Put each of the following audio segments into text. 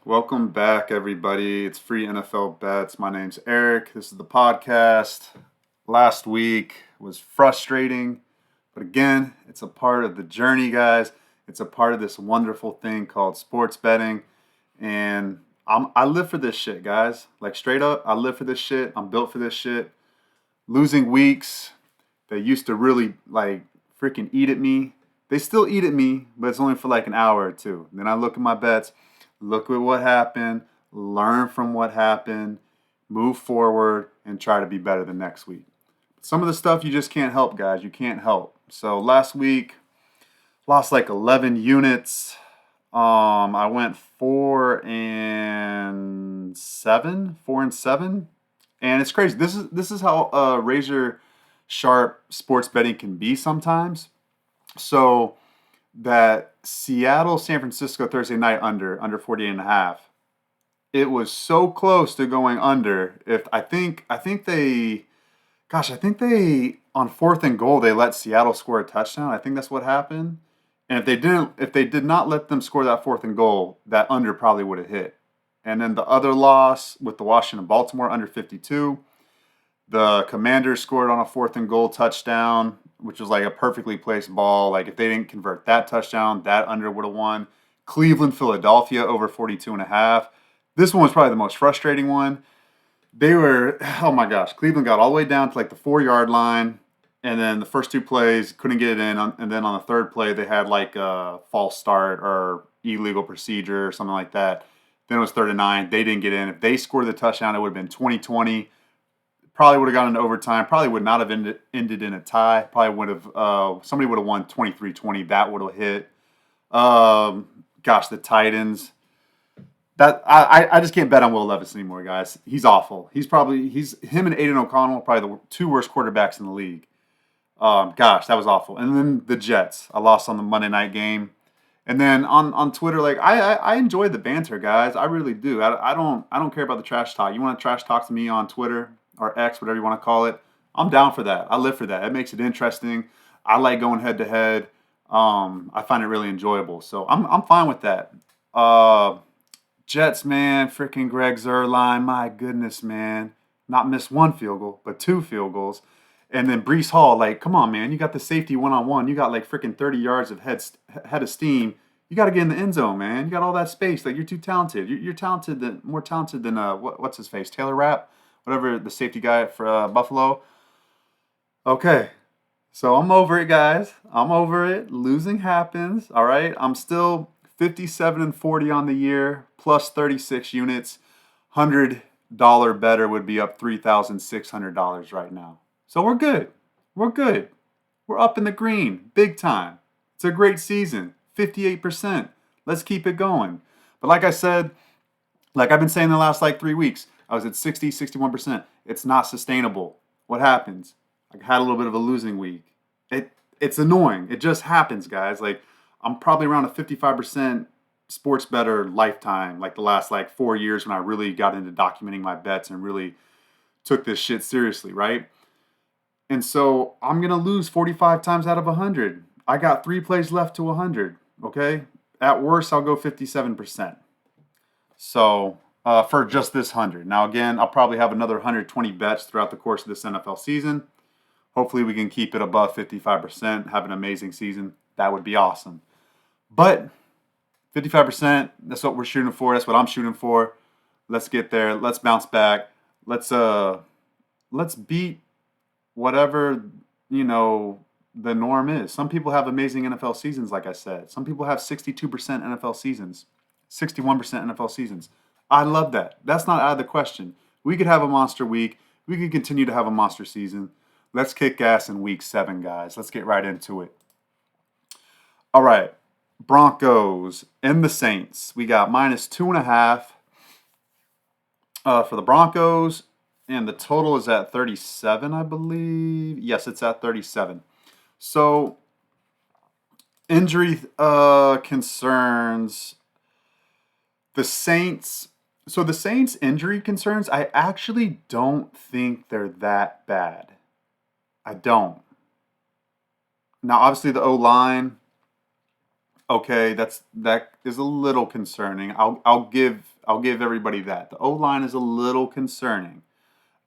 Welcome back, everybody. It's Free NFL Bets. My name's Eric. This is the podcast. Last week was frustrating, but again, it's a part of the journey, guys. It's a part of this wonderful thing called sports betting, and I live for this shit, guys. Like straight up, I live for this shit. I'm built for this shit. Losing weeks, they used to really like freaking eat at me. They still eat at me, but it's only for like an hour or two. Then I look at my bets, look at what happened, learn from what happened, move forward, and try to be better the next week. Some of the stuff you just can't help, guys. You can't help. So last week, lost like 11 units. I went 4-7, and it's crazy. This is how razor sharp sports betting can be sometimes. So that Seattle San Francisco Thursday night under 48 and a half. It was so close to going under. If I think they on fourth and goal they let Seattle score a touchdown. I think that's what happened. And if they did not let them score that fourth and goal, that under probably would have hit. And then the other loss with the Washington Baltimore under 52, the Commanders scored on a fourth and goal touchdown, which was like a perfectly placed ball. Like if they didn't convert that touchdown, that under would have won. Cleveland, Philadelphia over 42 and a half. This one was probably the most frustrating one. They were, oh my gosh, Cleveland got all the way down to like the 4 yard line. And then the first two plays couldn't get it in. And then on the third play, they had like a false start or illegal procedure or something like that. Then it was 3rd and 9. They didn't get in. If they scored the touchdown, it would have been 20-20. Probably would have gone into overtime. Probably would not have ended in a tie. Probably would have, somebody would have won 23-20. That would have hit. Gosh, the Titans. I just can't bet on Will Levis anymore, guys. He's awful. He's him and Aiden O'Connell are probably the two worst quarterbacks in the league. Gosh, that was awful. And then the Jets. I lost on the Monday night game. And then on Twitter, like I enjoy the banter, guys. I really do. I don't care about the trash talk. You want to trash talk to me on Twitter or X, whatever you want to call it? I'm down for that. I live for that. It makes it interesting. I like going head to head. I find it really enjoyable. So I'm fine with that. Uh, Jets, man, freaking Greg Zerline, my goodness, man, not miss one field goal, but two field goals. And then Brees Hall, like, come on, man, you got the safety 1-on-1. You got like freaking 30 yards of head of steam. You got to get in the end zone, man. You got all that space. Like, you're too talented. You're talented more talented than what's his face, Taylor Rapp, whatever the safety guy for Buffalo. Okay, so I'm over it, guys. I'm over it. Losing happens. All right. I'm still 57-40 on the year, plus 36 units. $100 better would be up $3,600 right now. So we're good. We're good. We're up in the green, big time. It's a great season. 58%. Let's keep it going. But like I said, like I've been saying the last like 3 weeks, I was at 60, 61%. It's not sustainable. What happens? I had a little bit of a losing week. It's annoying. It just happens, guys. Like I'm probably around a 55% sports better lifetime, like the last like 4 years when I really got into documenting my bets and really took this shit seriously, right? And so I'm gonna lose 45 times out of 100. I got 3 plays left to 100. Okay, at worst I'll go 57%. So for just this 100. Now again, I'll probably have another 120 bets throughout the course of this NFL season. Hopefully we can keep it above 55%, have an amazing season. That would be awesome. But 55%, that's what we're shooting for. That's what I'm shooting for. Let's get there. Let's bounce back. Let's beat whatever, the norm is. Some people have amazing NFL seasons, like I said. Some people have 62% NFL seasons, 61% NFL seasons. I love that. That's not out of the question. We could have a monster week. We could continue to have a monster season. Let's kick ass in week 7, guys. Let's get right into it. All right. Broncos and the Saints. We got -2.5 for the Broncos, and the total is at 37, I believe. Yes, it's at 37. So, injury concerns. The Saints. So, the Saints' injury concerns, I actually don't think they're that bad. I don't. Now, obviously, the O line Okay, that is a little concerning. I'll give everybody that. The O-line is a little concerning.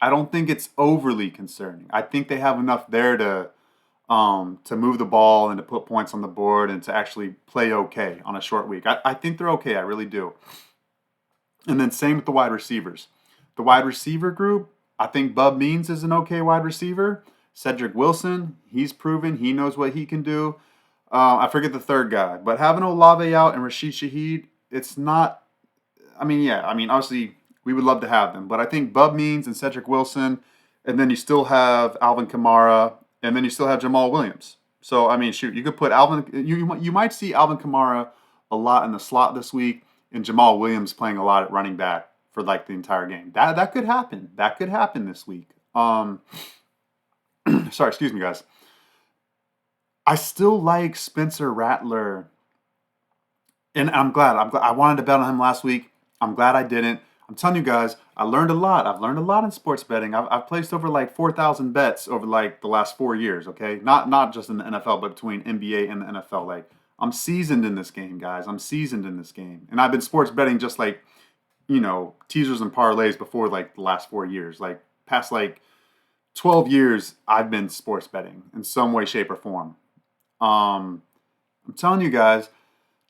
I don't think it's overly concerning. I think they have enough there to move the ball and to put points on the board and to actually play okay on a short week. I think they're okay. I really do. And then same with the wide receivers. The wide receiver group, I think Bub Means is an okay wide receiver. Cedric Wilson, he's proven he knows what he can do. I forget the third guy, but having Olave out and Rashid Shaheed, it's not. I mean, yeah, I mean, obviously we would love to have them, but I think Bub Means and Cedric Wilson, and then you still have Alvin Kamara, and then you still have Jamal Williams. So I mean, shoot, you could put Alvin. You might see Alvin Kamara a lot in the slot this week, and Jamal Williams playing a lot at running back for like the entire game. That could happen. That could happen this week. Sorry, excuse me, guys. I still like Spencer Rattler, and I'm glad. I wanted to bet on him last week. I'm glad I didn't. I'm telling you guys, I learned a lot. I've learned a lot in sports betting. I've placed over like 4,000 bets over like the last 4 years. Okay, not just in the NFL, but between NBA and the NFL. Like I'm seasoned in this game, guys. I'm seasoned in this game, and I've been sports betting just like teasers and parlays before like the last 4 years. Like past like 12 years, I've been sports betting in some way, shape, or form. Um, I'm telling you guys,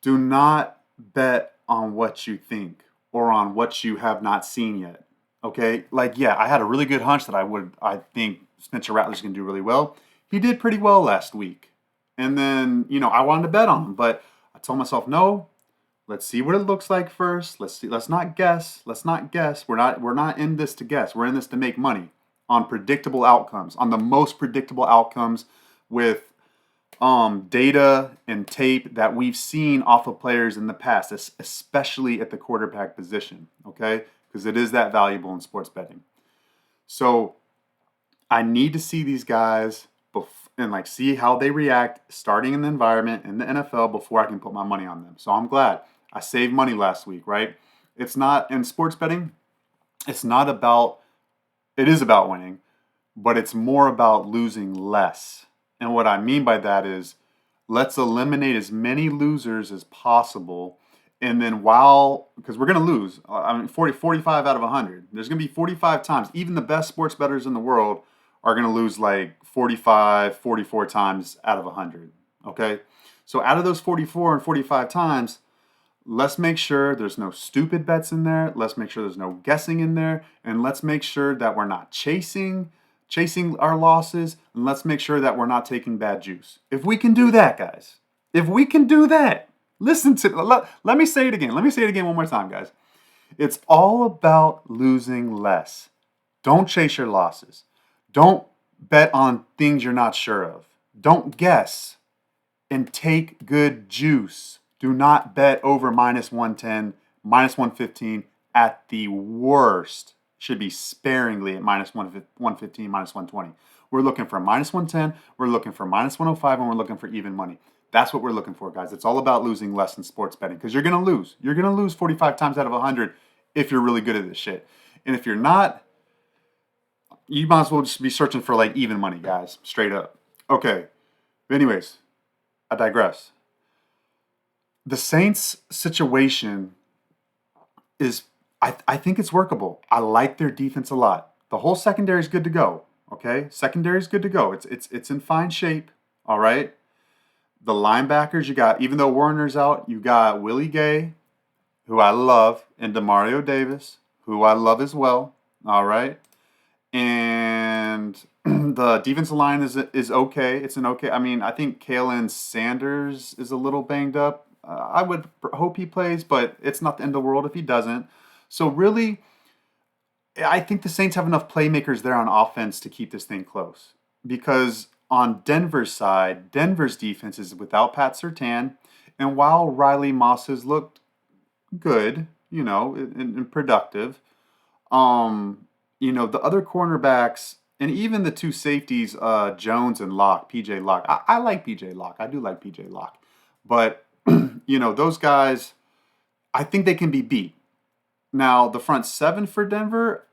do not bet on what you think or on what you have not seen yet. Okay? Like, yeah, I had a really good hunch that I think Spencer Rattler's gonna do really well. He did pretty well last week. And then, I wanted to bet on him, but I told myself, no, let's see what it looks like first. Let's see, let's not guess. Let's not guess. We're not in this to guess. We're in this to make money on predictable outcomes, on the most predictable outcomes with data and tape that we've seen off of players in the past, especially at the quarterback position, okay? Because it is that valuable in sports betting. So I need to see these guys and like see how they react starting in the environment in the NFL before I can put my money on them. So I'm glad I saved money last week, right? It's not in sports betting, it's not about, it is about winning, but it's more about losing less. And what I mean by that is let's eliminate as many losers as possible. And then because we're going to lose, I mean, 45 out of 100. There's going to be 45 times. Even the best sports bettors in the world are going to lose like 45, 44 times out of 100. Okay? So out of those 44 and 45 times, let's make sure there's no stupid bets in there. Let's make sure there's no guessing in there. And let's make sure that we're not chasing our losses, and let's make sure that we're not taking bad juice. If we can do that, guys, if we can do that, let me say it again. Let me say it again one more time, guys. It's all about losing less. Don't chase your losses. Don't bet on things you're not sure of. Don't guess and take good juice. Do not bet over minus 110, minus 115 at the worst. Should be sparingly at minus 115, minus 120. We're looking for minus 110, we're looking for minus 105, and we're looking for even money. That's what we're looking for, guys. It's all about losing less in sports betting because you're going to lose. You're going to lose 45 times out of 100 if you're really good at this shit. And if you're not, you might as well just be searching for like even money, guys. Straight up. Okay. But anyways, I digress. The Saints situation is, I think it's workable. I like their defense a lot. The whole secondary is good to go. Okay, secondary is good to go. It's in fine shape. All right. The linebackers you got, even though Warner's out, you got Willie Gay, who I love, and Demario Davis, who I love as well. All right, and the defensive line is okay. It's an okay. I mean, I think Kalen Sanders is a little banged up. I would hope he plays, but it's not the end of the world if he doesn't. So really, I think the Saints have enough playmakers there on offense to keep this thing close. Because on Denver's side, Denver's defense is without Pat Surtain, and while Riley Moss has looked good, and productive, the other cornerbacks and even the two safeties, Jones and Locke, PJ Locke. I like PJ Locke. I do like PJ Locke, but those guys, I think they can be beat. Now, the front seven for Denver,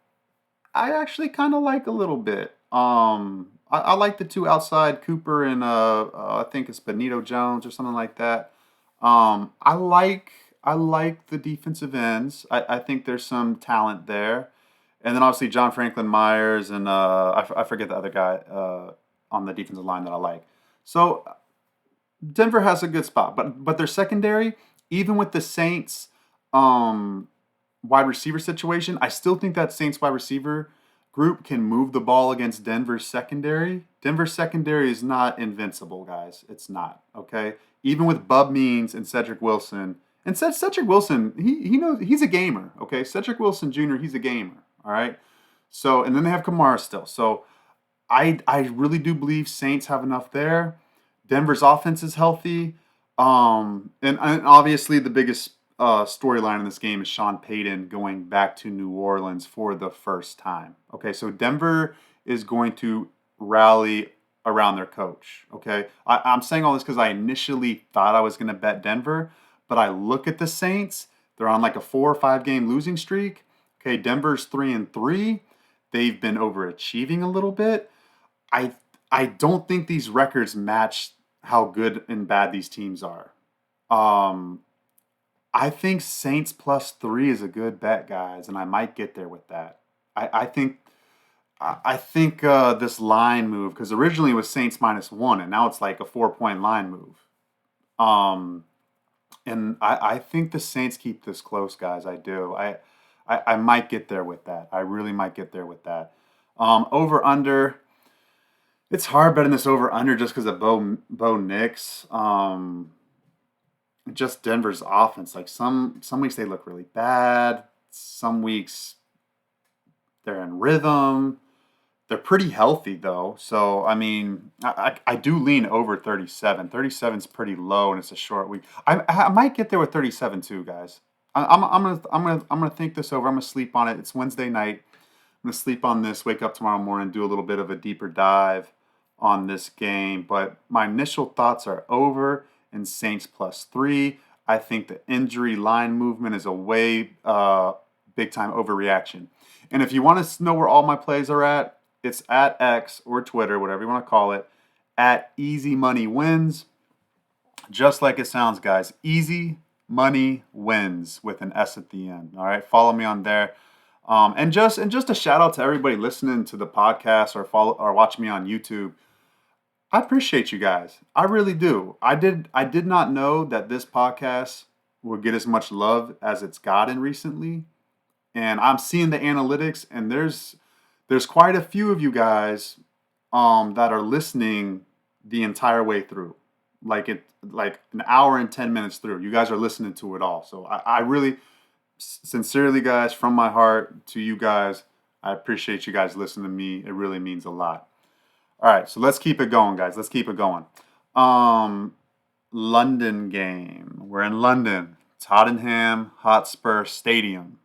I actually kind of like a little bit. I like the two outside, Cooper and I think it's Benito Jones or something like that. I like the defensive ends. I think there's some talent there, and then obviously John Franklin Myers and I forget the other guy on the defensive line that I like. So Denver has a good spot, but their secondary, even with the Saints um, wide receiver situation, I still think that Saints wide receiver group can move the ball against Denver's secondary. Denver's secondary is not invincible, guys. It's not, okay? Even with Bub Means and Cedric Wilson, and Cedric Wilson, he knows he's a gamer, okay? Cedric Wilson Jr., he's a gamer, all right? So, and then they have Kamara still. So, I really do believe Saints have enough there. Denver's offense is healthy. And obviously the biggest storyline in this game is Sean Payton going back to New Orleans for the first time. Okay, so Denver is going to rally around their coach. Okay, I'm saying all this because I initially thought I was going to bet Denver, but I look at the Saints. They're on like a 4 or 5 game losing streak. Okay, Denver's 3-3. They've been overachieving a little bit. I I don't think these records match how good and bad these teams are. Um, I think Saints +3 is a good bet, guys, and I might get there with that. I think this line move because originally it was Saints -1, and now it's like a 4 point line move. Um, and I think the Saints keep this close, guys. I do. I might get there with that. I really might get there with that. Over under. It's hard betting this over under just because of Bo Nix. Just Denver's offense. Like some weeks they look really bad. Some weeks they're in rhythm. They're pretty healthy though. So I mean, I do lean over 37. 37 is pretty low and it's a short week. I might get there with 37 too, guys. I'm gonna think this over. I'm gonna sleep on it. It's Wednesday night. I'm gonna sleep on this. Wake up tomorrow morning, do a little bit of a deeper dive on this game. But my initial thoughts are over in Saints +3. I think the injury line movement is a way big time overreaction. And if you want to know where all my plays are at, it's at X or Twitter, whatever you want to call it, at Easy Money Wins. Just like it sounds, guys. Easy Money Wins with an S at the end. All right, follow me on there. And just a shout out to everybody listening to the podcast or watching me on YouTube. I appreciate you guys. I really do. I did not know that this podcast would get as much love as it's gotten recently. And I'm seeing the analytics, and there's quite a few of you guys that are listening the entire way through. Like an hour and 10 minutes through. You guys are listening to it all. So I really sincerely, guys, from my heart to you guys, I appreciate you guys listening to me. It really means a lot. All right, so let's keep it going, guys. Let's keep it going. London game. We're in London. Tottenham Hotspur Stadium.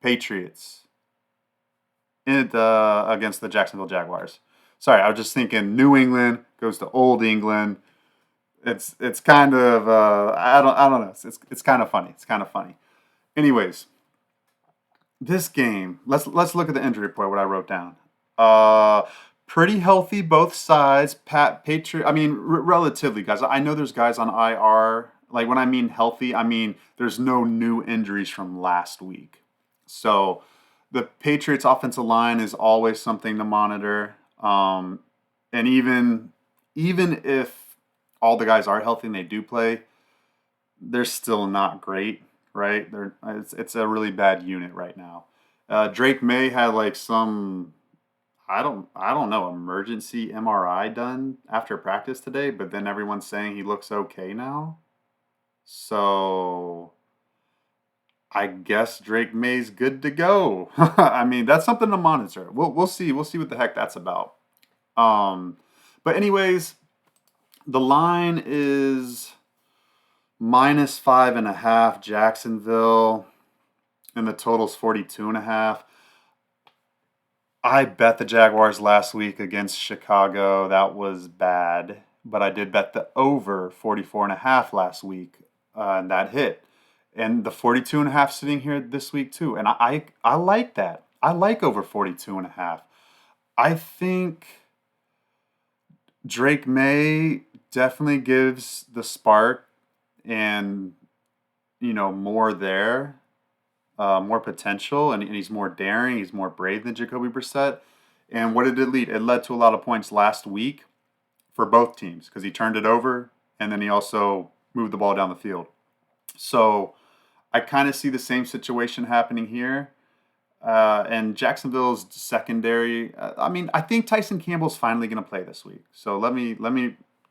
Patriots against the Jacksonville Jaguars. Sorry, I was just thinking New England goes to Old England. It's kind of I don't know. It's kind of funny. It's kind of funny. Anyways, this game. Let's look at the injury report. What I wrote down. Pretty healthy both sides. Patriot. I mean, relatively, guys. I know there's guys on IR. Like when I mean healthy, I mean there's no new injuries from last week. So the Patriots' offensive line is always something to monitor. And even if all the guys are healthy and they do play, they're still not great, right? It's a really bad unit right now. Drake May had like some I don't know emergency MRI done after practice today, but then everyone's saying he looks okay now. So I guess Drake May's good to go. I mean, that's something to monitor. We'll see. We'll see what the heck that's about. But anyways, the line is -5.5 Jacksonville, and the total's 42.5. I bet the Jaguars last week against Chicago. That was bad. But I did bet the over 44.5 last week, and that hit. And the 42.5 sitting here this week too. And I like that. I like over 42.5. I think Drake May definitely gives the spark and more there, more potential, and he's more daring, he's more brave than Jacoby Brissett. And what did it lead? It led to a lot of points last week for both teams because he turned it over and then he also moved the ball down the field. So I kind of see the same situation happening here. And Jacksonville's secondary. I think Tyson Campbell's finally going to play this week. So let me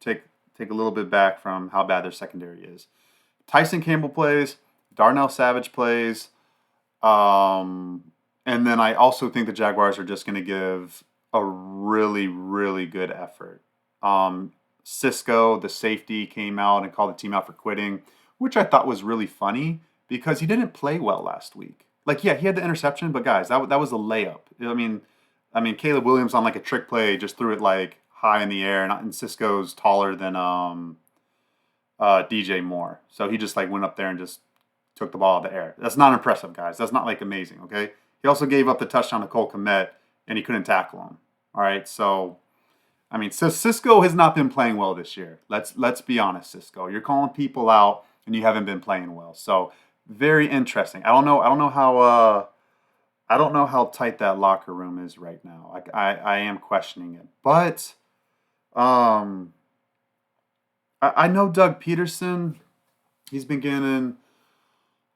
take a little bit back from how bad their secondary is. Tyson Campbell plays. Darnell Savage plays. And then I also think the Jaguars are just going to give a really, really good effort. Cisco, the safety, came out and called the team out for quitting, which I thought was really funny because he didn't play well last week. Like, yeah, he had the interception, but guys, that was a layup. I mean, Caleb Williams on like a trick play just threw it like high in the air, and Cisco's taller than DJ Moore, so he just like went up there and just took the ball out of the air. That's not impressive, guys. That's not like amazing. Okay. He also gave up the touchdown to Cole Kmet, and he couldn't tackle him. All right, so so Cisco has not been playing well this year. Let's be honest, Cisco. You're calling people out, and you haven't been playing well. So very interesting. I don't know how tight that locker room is right now. I am questioning it, but I know Doug Peterson. He's been getting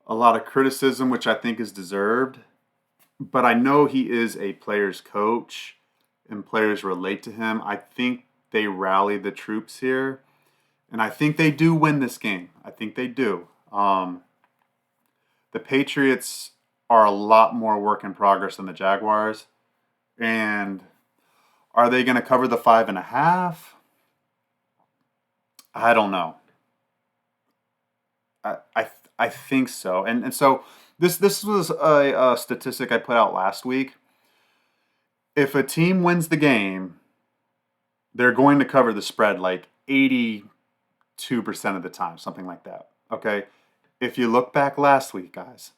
a lot of criticism, which I think is deserved. But I know he is a player's coach, and players relate to him. I think they rally the troops here, and I think they do win this game. I think they do. The Patriots are a lot more work in progress than the Jaguars, and are they going to cover the 5.5? I don't know. I think so, and so this was a statistic I put out last week. If a team wins the game, they're going to cover the spread like 82% of the time, something like that. Okay, if you look back last week, guys,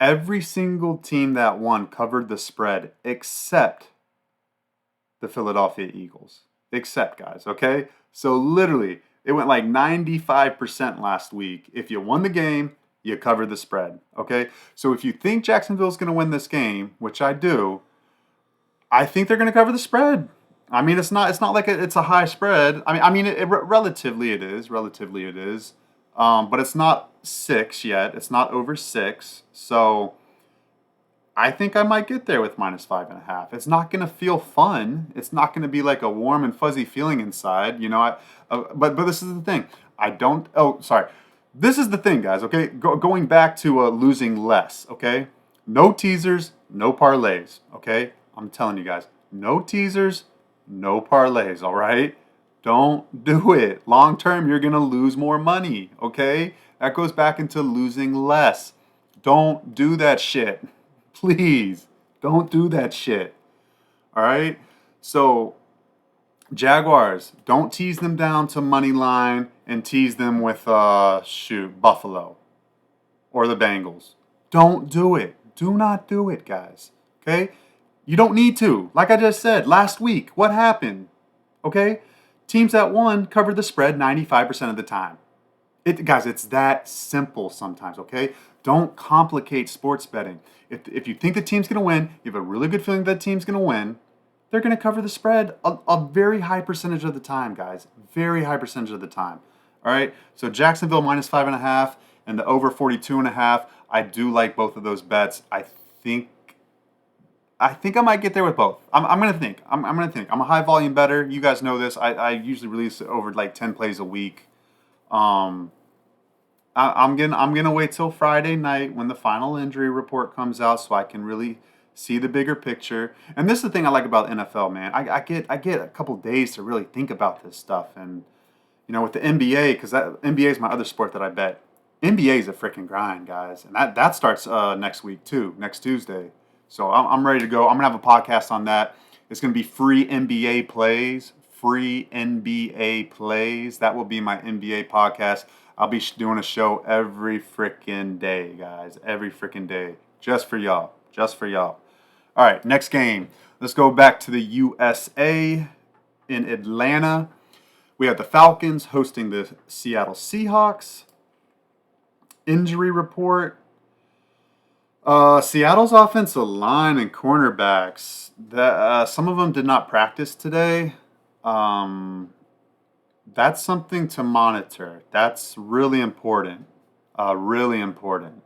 every single team that won covered the spread except the Philadelphia Eagles. Except, guys, okay? So literally, it went like 95% last week. If you won the game, you covered the spread, okay? So if you think Jacksonville's going to win this game, which I do, I think they're going to cover the spread. It's not like it's a high spread. Relatively it is. But it's not 6 yet. It's not over 6. So I think I might get there with -5.5. It's not going to feel fun. It's not going to be like a warm and fuzzy feeling inside. But this is the thing. This is the thing, guys. Okay, going back to losing less. Okay, no teasers, no parlays. Okay, I'm telling you guys, no teasers, no parlays. All right, don't do it. Long term, you're gonna lose more money. Okay, that goes back into losing less. Don't do that shit. Please, don't do that shit. All right? So, Jaguars, don't tease them down to money line and tease them with, Buffalo or the Bengals. Don't do it. Do not do it, guys. Okay? You don't need to. Like I just said, last week, what happened? Okay? Teams that won covered the spread 95% of the time. Guys, it's that simple sometimes, okay? Don't complicate sports betting. If you think the team's going to win, you have a really good feeling that team's going to win, they're going to cover the spread a very high percentage of the time, guys. Very high percentage of the time. All right? So Jacksonville -5.5 and the over 42.5. I do like both of those bets. I think I might get there with both. I'm gonna think. I'm gonna think. I'm a high volume bettor. You guys know this. I usually release over like 10 plays a week. I'm gonna wait till Friday night when the final injury report comes out so I can really see the bigger picture. And this is the thing I like about the NFL, man. I get a couple days to really think about this stuff. And with the NBA, because that NBA is my other sport that I bet. NBA is a freaking grind, guys, and that starts next week too, next Tuesday. So I'm ready to go. I'm gonna have a podcast on that. It's gonna be free NBA plays. Free NBA plays. That will be my NBA podcast. I'll be doing a show every freaking day, guys. Every freaking day. Just for y'all. Just for y'all. All right, next game. Let's go back to the USA in Atlanta. We have the Falcons hosting the Seattle Seahawks. Injury report. Seattle's offensive line and cornerbacks. Some of them did not practice today. Um, that's something to monitor. That's really important. Really important.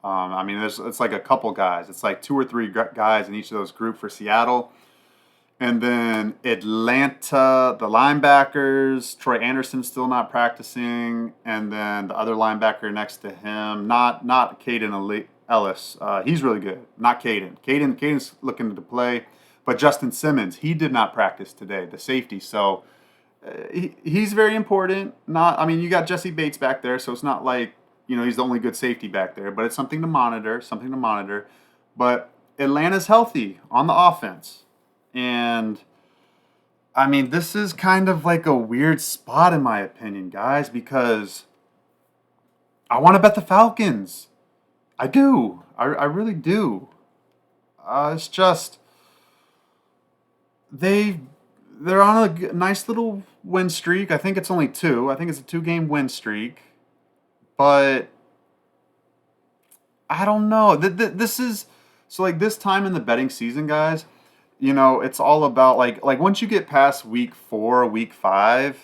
I mean, it's like a couple guys. It's like two or three guys in each of those groups for Seattle. And then Atlanta, the linebackers, Troy Anderson still not practicing, and then the other linebacker next to him, not Caden Ellis. He's really good. Not Caden. Caden's looking to play, but Justin Simmons, he did not practice today, the safety. So he's very important. Not, I mean, you got Jesse Bates back there, so it's not like he's the only good safety back there, but it's something to monitor. Something to monitor. But Atlanta's healthy on the offense. And I mean, this is kind of like a weird spot, in my opinion, guys, because I want to bet the Falcons. I do. I really do. It's just they're on a nice little win streak. I think it's only two. I think it's a 2-game win streak. But I don't know. This is so like this time in the betting season, guys. It's all about like once you get past week 4, week 5,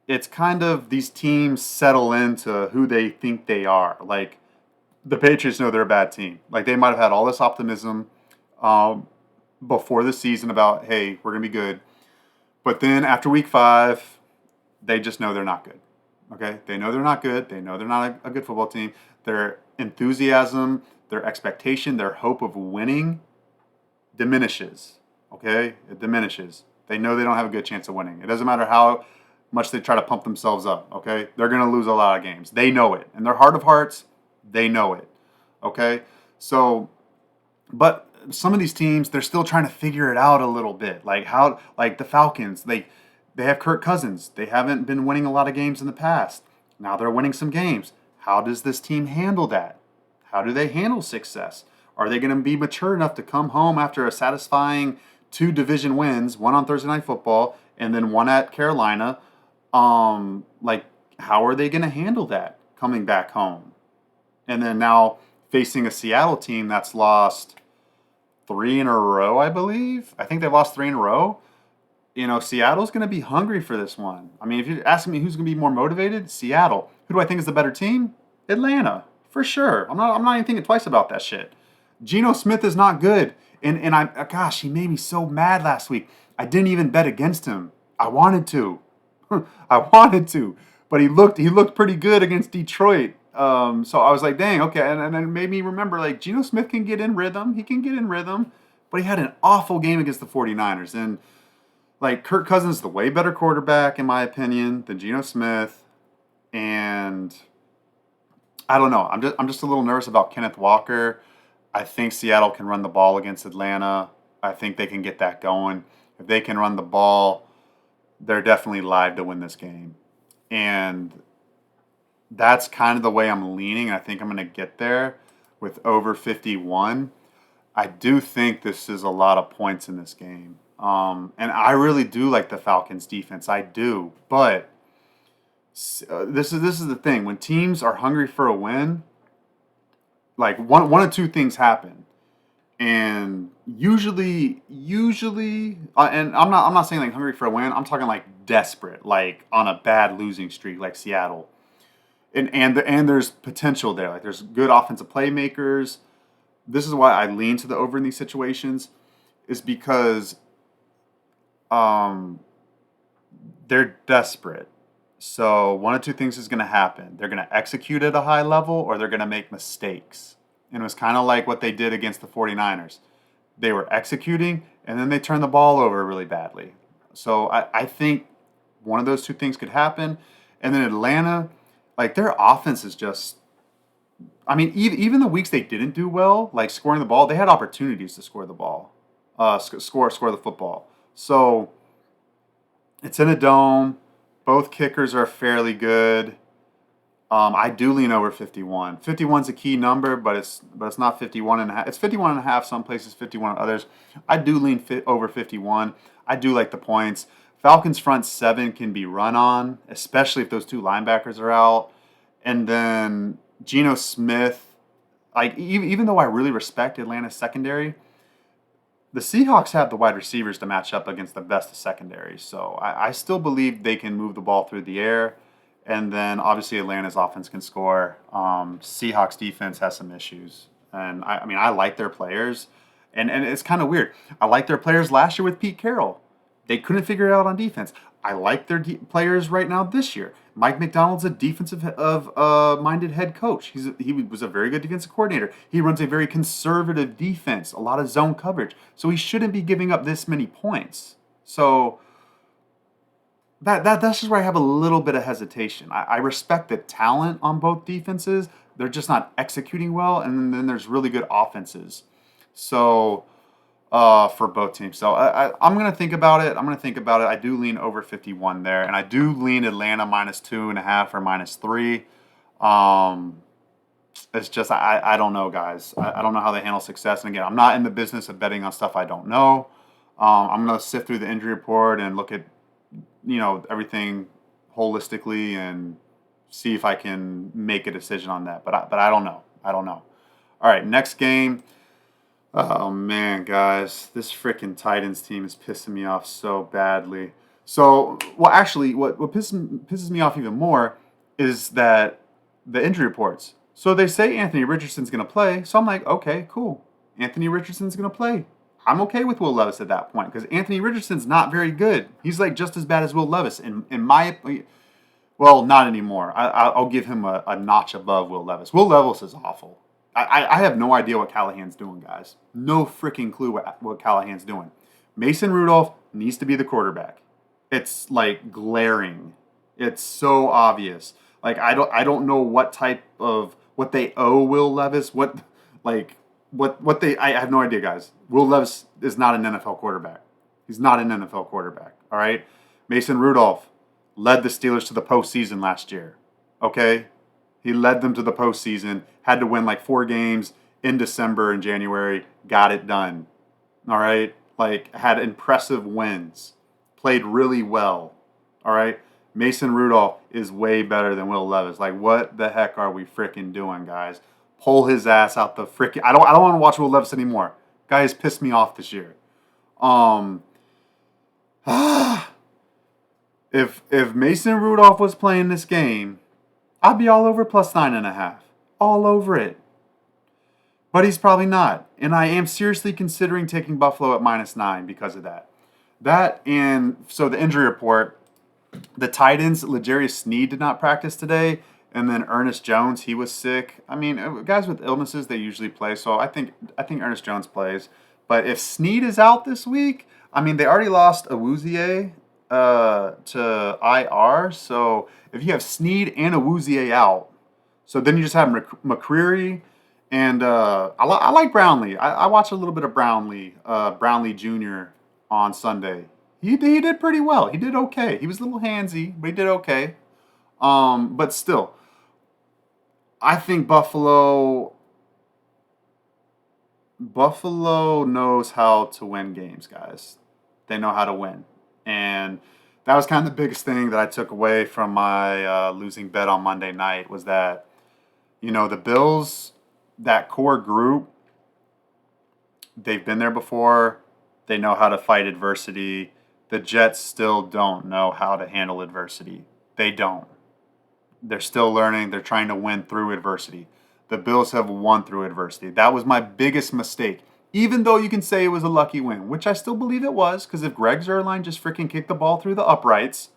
it's kind of these teams settle into who they think they are. Like the Patriots know they're a bad team. Like they might have had all this optimism before the season about, hey, we're gonna be good, but then after week 5, they just know they're not good. Okay, they know they're not good. They know they're not a good football team. Their enthusiasm, their expectation, their hope of winning diminishes. Okay? It diminishes. They know they don't have a good chance of winning. It doesn't matter how much they try to pump themselves up. Okay? They're going to lose a lot of games. They know it. In their heart of hearts, they know it. Okay? So, but some of these teams, they're still trying to figure it out a little bit. Like the Falcons, they have Kirk Cousins. They haven't been winning a lot of games in the past. Now they're winning some games. How does this team handle that? How do they handle success? Are they going to be mature enough to come home after a satisfying 2 division wins, one on Thursday Night Football and then one at Carolina? Like, how are they going to handle that coming back home? And then now facing a Seattle team that's lost 3 in a row, I believe. I think they've lost 3 in a row. Seattle's going to be hungry for this one. I mean, if you're asking me who's going to be more motivated, Seattle. Who do I think is the better team? Atlanta, for sure. I'm not even thinking twice about that shit. Geno Smith is not good. And gosh, he made me so mad last week. I didn't even bet against him. I wanted to. I wanted to. But he looked pretty good against Detroit. So I was like, dang, okay. And it made me remember, like, Geno Smith can get in rhythm. He can get in rhythm. But he had an awful game against the 49ers. And, like, Kirk Cousins is the way better quarterback, in my opinion, than Geno Smith. And I don't know. I'm just a little nervous about Kenneth Walker. I think Seattle can run the ball against Atlanta. I think they can get that going. If they can run the ball, they're definitely live to win this game. And that's kind of the way I'm leaning. I think I'm going to get there with over 51. I do think this is a lot of points in this game. And I really do like the Falcons defense. I do. But this is the thing. When teams are hungry for a win, like one of two things happen, and usually, and I'm not saying like hungry for a win. I'm talking like desperate, like on a bad losing streak, like Seattle, and there's potential there. Like there's good offensive playmakers. This is why I lean to the over in these situations, is because they're desperate. So one of two things is going to happen. They're going to execute at a high level, or they're going to make mistakes. And it was kind of like what they did against the 49ers. They were executing, and then they turned the ball over really badly. So I think one of those two things could happen. And then Atlanta, like their offense is just, I mean, even the weeks they didn't do well, like scoring the ball, they had opportunities to score the ball, score the football. So it's in a dome. Both kickers are fairly good. I do lean over 51. 51 is a key number, but it's not 51 and a half. It's 51 and a half some places, 51 others. I do lean over 51. I do like the points. Falcons front 7 can be run on, especially if those two linebackers are out. And then Geno Smith, like even though I really respect Atlanta's secondary, the Seahawks have the wide receivers to match up against the best of secondaries. So I still believe they can move the ball through the air. And then obviously Atlanta's offense can score. Seahawks defense has some issues. And I mean, I like their players. And it's kind of weird. I like their players last year with Pete Carroll. They couldn't figure it out on defense. I like their players right now this year. Mike McDonald's a defensive minded head coach. He was a very good defensive coordinator. He runs a very conservative defense, a lot of zone coverage. So he shouldn't be giving up this many points. So that's just where I have a little bit of hesitation. I respect the talent on both defenses. They're just not executing well, and then there's really good offenses. So for both teams. So I'm going to think about it. I do lean over 51 there, and I do lean Atlanta -2.5 or -3. It's just, I don't know, guys. I don't know how they handle success. And again, I'm not in the business of betting on stuff I don't know. I'm going to sift through the injury report and look at, everything holistically and see if I can make a decision on that. But I don't know. All right, next game. Oh man, guys, this freaking Titans team is pissing me off so badly. So, well, actually, what pisses me off even more is that the injury reports. So they say Anthony Richardson's going to play. So I'm like, okay, cool. Anthony Richardson's going to play. I'm okay with Will Levis at that point because Anthony Richardson's not very good. He's like just as bad as Will Levis in my opinion. Well, not anymore. I'll give him a notch above Will Levis. Will Levis is awful. I have no idea what Callahan's doing, guys. No freaking clue what Callahan's doing. Mason Rudolph needs to be the quarterback. It's like glaring. It's so obvious. Like I don't know what they owe Will Levis. I have no idea, guys. Will Levis is not an NFL quarterback. He's not an NFL quarterback. All right. Mason Rudolph led the Steelers to the postseason last year. Okay. He led them to the postseason, had to win like 4 games in December and January, got it done. All right? Like, had impressive wins, played really well. All right? Mason Rudolph is way better than Will Levis. Like, what the heck are we freaking doing, guys? Pull his ass out the freaking... I don't want to watch Will Levis anymore. Guy has pissed me off this year. If Mason Rudolph was playing this game, I'd be all over +9.5. All over it. But he's probably not. And I am seriously considering taking Buffalo at -9 because of that. So the injury report, the Titans, L'Jarius Sneed did not practice today. And then Ernest Jones, he was sick. I mean, guys with illnesses, they usually play. So I think Ernest Jones plays. But if Sneed is out this week, I mean, they already lost Awuzie to IR. So if you have Sneed and Awuzie out, so then you just have McCreary and I like Brownlee. I watched a little bit of Brownlee Jr. on Sunday. He did pretty well. He did okay. He was a little handsy, but he did okay. But still, I think Buffalo knows how to win games, guys. They know how to win. And that was kind of the biggest thing that I took away from my losing bet on Monday night was that, the Bills, that core group, they've been there before. They know how to fight adversity. The Jets still don't know how to handle adversity. They don't. They're still learning. They're trying to win through adversity. The Bills have won through adversity. That was my biggest mistake. Even though you can say it was a lucky win, which I still believe it was, because if Greg Zuerlein just freaking kicked the ball through the uprights,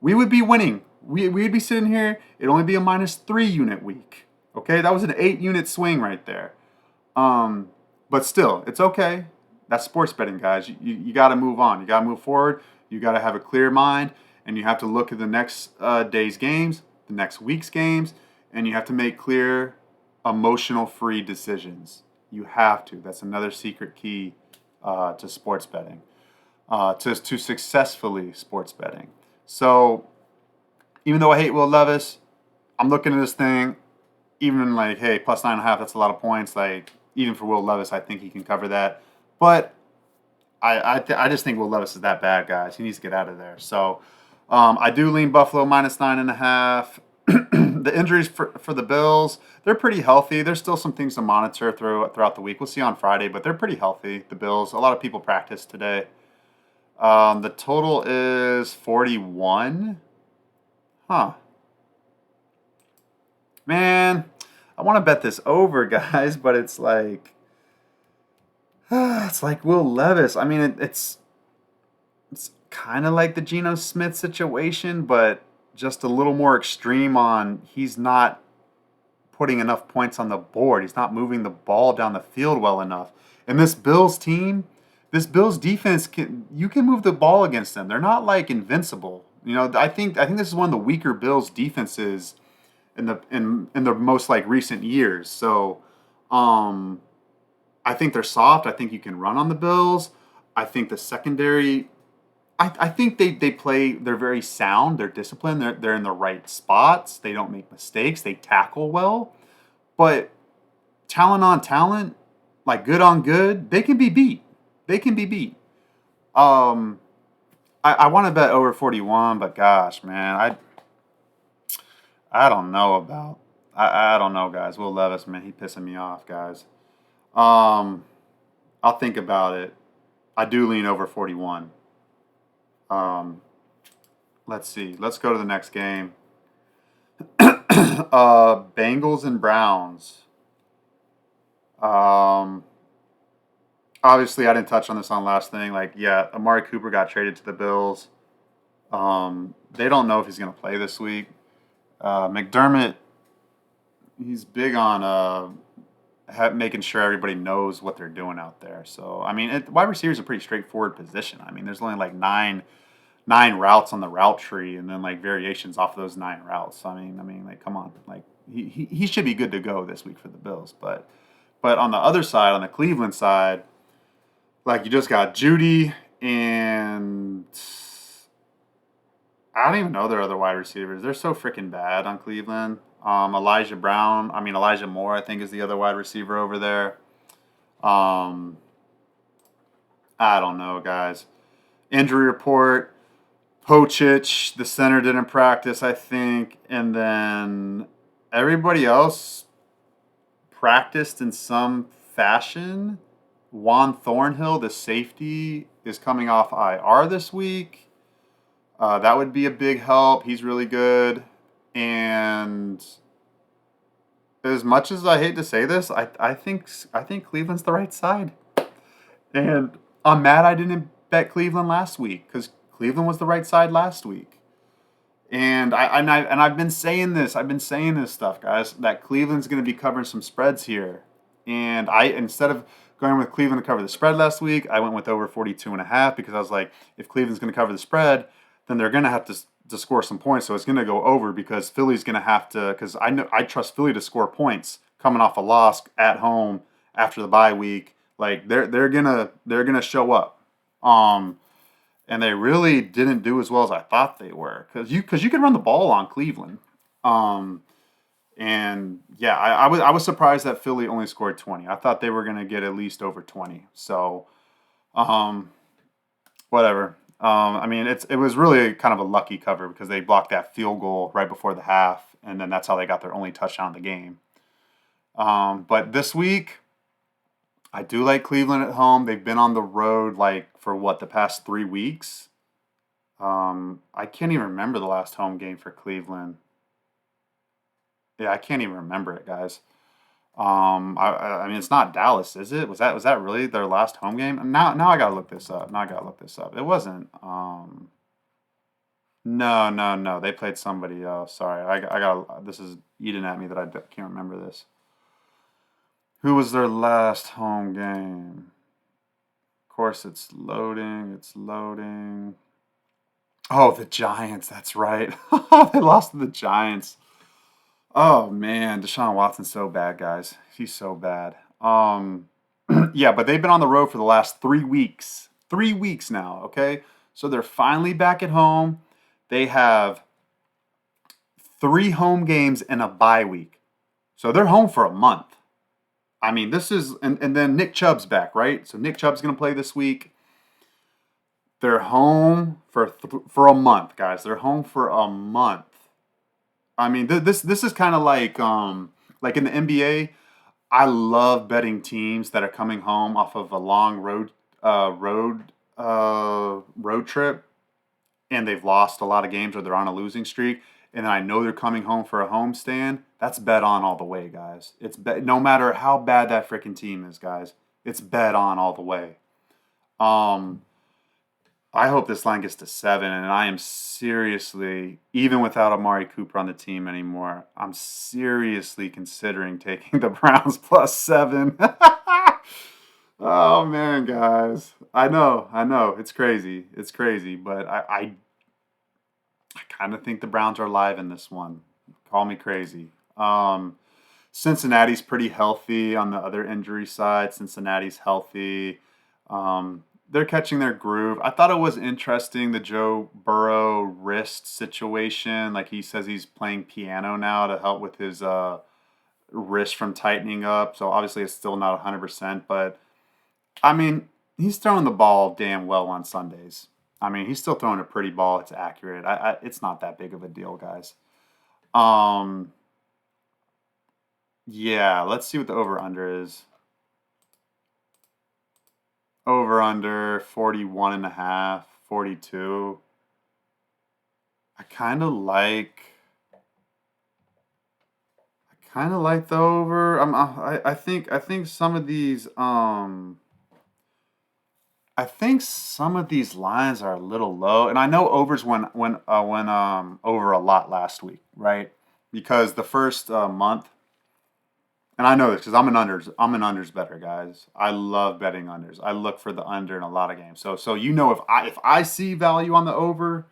we would be winning. We'd be sitting here, it'd only be a -3 unit week. Okay, that was an 8 unit swing right there. But still, it's okay. That's sports betting, guys. You got to move on. You got to move forward. You got to have a clear mind, and you have to look at the next day's games, the next week's games, and you have to make clear, emotional-free decisions. You have to. That's another secret key to sports betting, to successfully sports betting. So even though I hate Will Levis, I'm looking at this thing, even like, hey, +9.5, that's a lot of points. Like, even for Will Levis, I think he can cover that. But I just think Will Levis is that bad, guys. He needs to get out of there. So I do lean Buffalo -9.5. The injuries for the Bills, they're pretty healthy. There's still some things to monitor throughout the week. We'll see on Friday, but they're pretty healthy. The Bills. A lot of people practiced today. The total is 41. Huh. Man, I want to bet this over, guys, but it's like Will Levis. I mean, it's kind of like the Geno Smith situation, but just a little more extreme on he's not putting enough points on the board. He's not moving the ball down the field well enough. And this Bills team, this Bills defense you can move the ball against them. They're not like invincible. I think this is one of the weaker Bills defenses in the most like recent years. So, um I think they're soft. I think you can run on the Bills. I think the secondary I think they play. They're very sound. They're disciplined. They're in the right spots. They don't make mistakes. They tackle well. But talent on talent, like good on good, they can be beat. They can be beat. Um, I want to bet over 41, but gosh, man, I don't know about. I don't know, guys. Will Levis, man, he pissing me off, guys. Um, I'll think about it. I do lean over 41. Um, let's see. Let's go to the next game. Bengals and Browns. Um, obviously, I didn't touch on this on last thing. Like, yeah, Amari Cooper got traded to the Bills. They don't know if he's going to play this week. McDermott, he's big on making sure everybody knows what they're doing out there. So, I mean, wide receiver is a pretty straightforward position. I mean, there's only like nine routes on the route tree, and then like variations off of those 9 routes. So, I mean, like, come on, like he should be good to go this week for the Bills. But on the other side, on the Cleveland side, like you just got Judy and I don't even know their other wide receivers. They're so freaking bad on Cleveland. Elijah Moore, I think, is the other wide receiver over there. Um, I don't know, guys. Injury report. Pocic, the center, didn't practice, I think. And then everybody else practiced in some fashion. Juan Thornhill, the safety, is coming off IR this week. That would be a big help. He's really good. And as much as I hate to say this, I think Cleveland's the right side. And I'm mad I didn't bet Cleveland last week because Cleveland was the right side last week. And I've been saying this. I've been saying this stuff, guys, that Cleveland's going to be covering some spreads here. And instead of going with Cleveland to cover the spread last week, I went with over 42.5 because I was like, if Cleveland's going to cover the spread, then they're going to have to score some points. So it's going to go over because Philly's going to have to, because I trust Philly to score points coming off a loss at home after the bye week. Like they're gonna show up. And they really didn't do as well as I thought they were because you can run the ball on Cleveland. Um, and yeah, I was surprised that Philly only scored 20. I thought they were gonna get at least over 20. So um, whatever. I mean, it was really kind of a lucky cover because they blocked that field goal right before the half, and then that's how they got their only touchdown of the game. But this week, I do like Cleveland at home. They've been on the road like for the past 3 weeks. I can't even remember the last home game for Cleveland. Yeah, I can't even remember it, guys. I mean, it's not Dallas, is it? Was that really their last home game? Now I gotta look this up. Now I gotta look this up. It wasn't. No, no, no. They played somebody else. Sorry, I got. This is eating at me that I can't remember this. Who was their last home game? Of course, it's loading. It's loading. Oh, the Giants. That's right. They lost to the Giants. Oh man, Deshaun Watson's so bad, guys. He's so bad. Yeah, but they've been on the road for the last 3 weeks. 3 weeks now. Okay, so they're finally back at home. They have 3 home games and a bye week, so they're home for a month. I mean, this is and then Nick Chubb's back, right? So Nick Chubb's going to play this week. They're home for a month, guys. They're home for a month. I mean, this is kind of like in the NBA. I love betting teams that are coming home off of a long road trip, and they've lost a lot of games or they're on a losing streak, and then I know they're coming home for a home stand. That's bet on all the way, guys. No matter how bad that freaking team is, guys. It's bet on all the way. Um, I hope this line gets to 7, and I am seriously, even without Amari Cooper on the team anymore, I'm seriously considering taking the Browns plus 7. Oh man, guys. I know. It's crazy, but I kind of think the Browns are alive in this one. Call me crazy. Cincinnati's pretty healthy on the other injury side. Cincinnati's healthy. They're catching their groove. I thought it was interesting the Joe Burrow wrist situation. Like he says he's playing piano now to help with his wrist from tightening up. So obviously it's still not 100%, but I mean, he's throwing the ball damn well on Sundays. I mean, he's still throwing a pretty ball. It's accurate. It's not that big of a deal, guys. Um, yeah, let's see what the over under is. Over under 41 and a half, 42. I kind of like the over. I think some of these I think some of these lines are a little low, and I know overs went over a lot last week, right? Because the first month, and I know this because I'm an unders better, guys. I love betting unders. I look for the under in a lot of games. So if I see value on the over,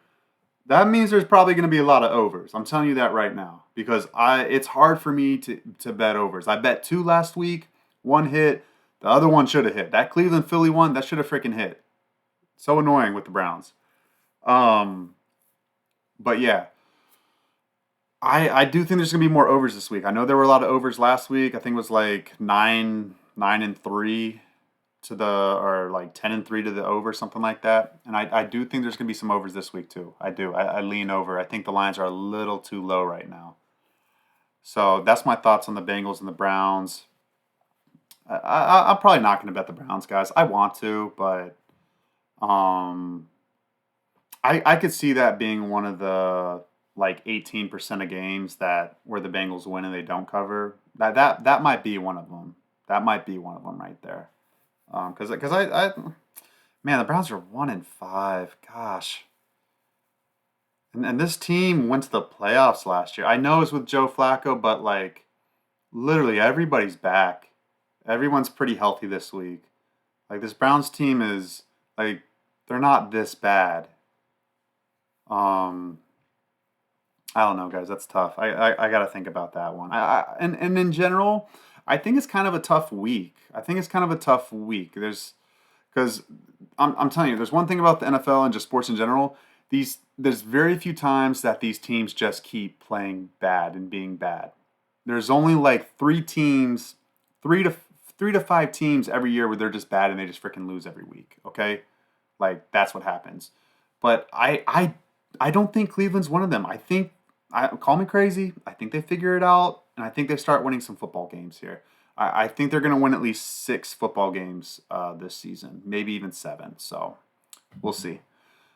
that means there's probably going to be a lot of overs. I'm telling you that right now because I it's hard for me to bet overs. I bet 2 last week, one hit, the other one should have hit. That Cleveland Philly one, that should have freaking hit. So annoying with the Browns. Um, but yeah, I do think there's gonna be more overs this week. I know there were a lot of overs last week. I think it was like 9-3 to the or like 10-3 to the over, something like that. And I do think there's gonna be some overs this week too. I do. I lean over. I think the lines are a little too low right now. So that's my thoughts on the Bengals and the Browns. I'm probably not gonna bet the Browns, guys. I want to, but um, I could see that being one of the like 18% of games that where the Bengals win and they don't cover. That might be one of them. That might be one of them right there. Because I man, the Browns are 1-5. Gosh, and this team went to the playoffs last year. I know it's with Joe Flacco, but like literally everybody's back. Everyone's pretty healthy this week. Like this Browns team is like they're not this bad. Um, I don't know, guys. That's tough. I got to think about that one. And in general, I think it's kind of a tough week. I think it's kind of a tough week. Because I'm telling you, there's one thing about the NFL and just sports in general. There's very few times that these teams just keep playing bad and being bad. There's only like 3 teams, 3 to 5 teams every year where they're just bad and they just freaking lose every week. Okay, like that's what happens. But I don't think Cleveland's one of them. Call me crazy. I think they figure it out, and I think they start winning some football games here. I think they're going to win at least 6 football games this season, maybe even 7. So we'll see.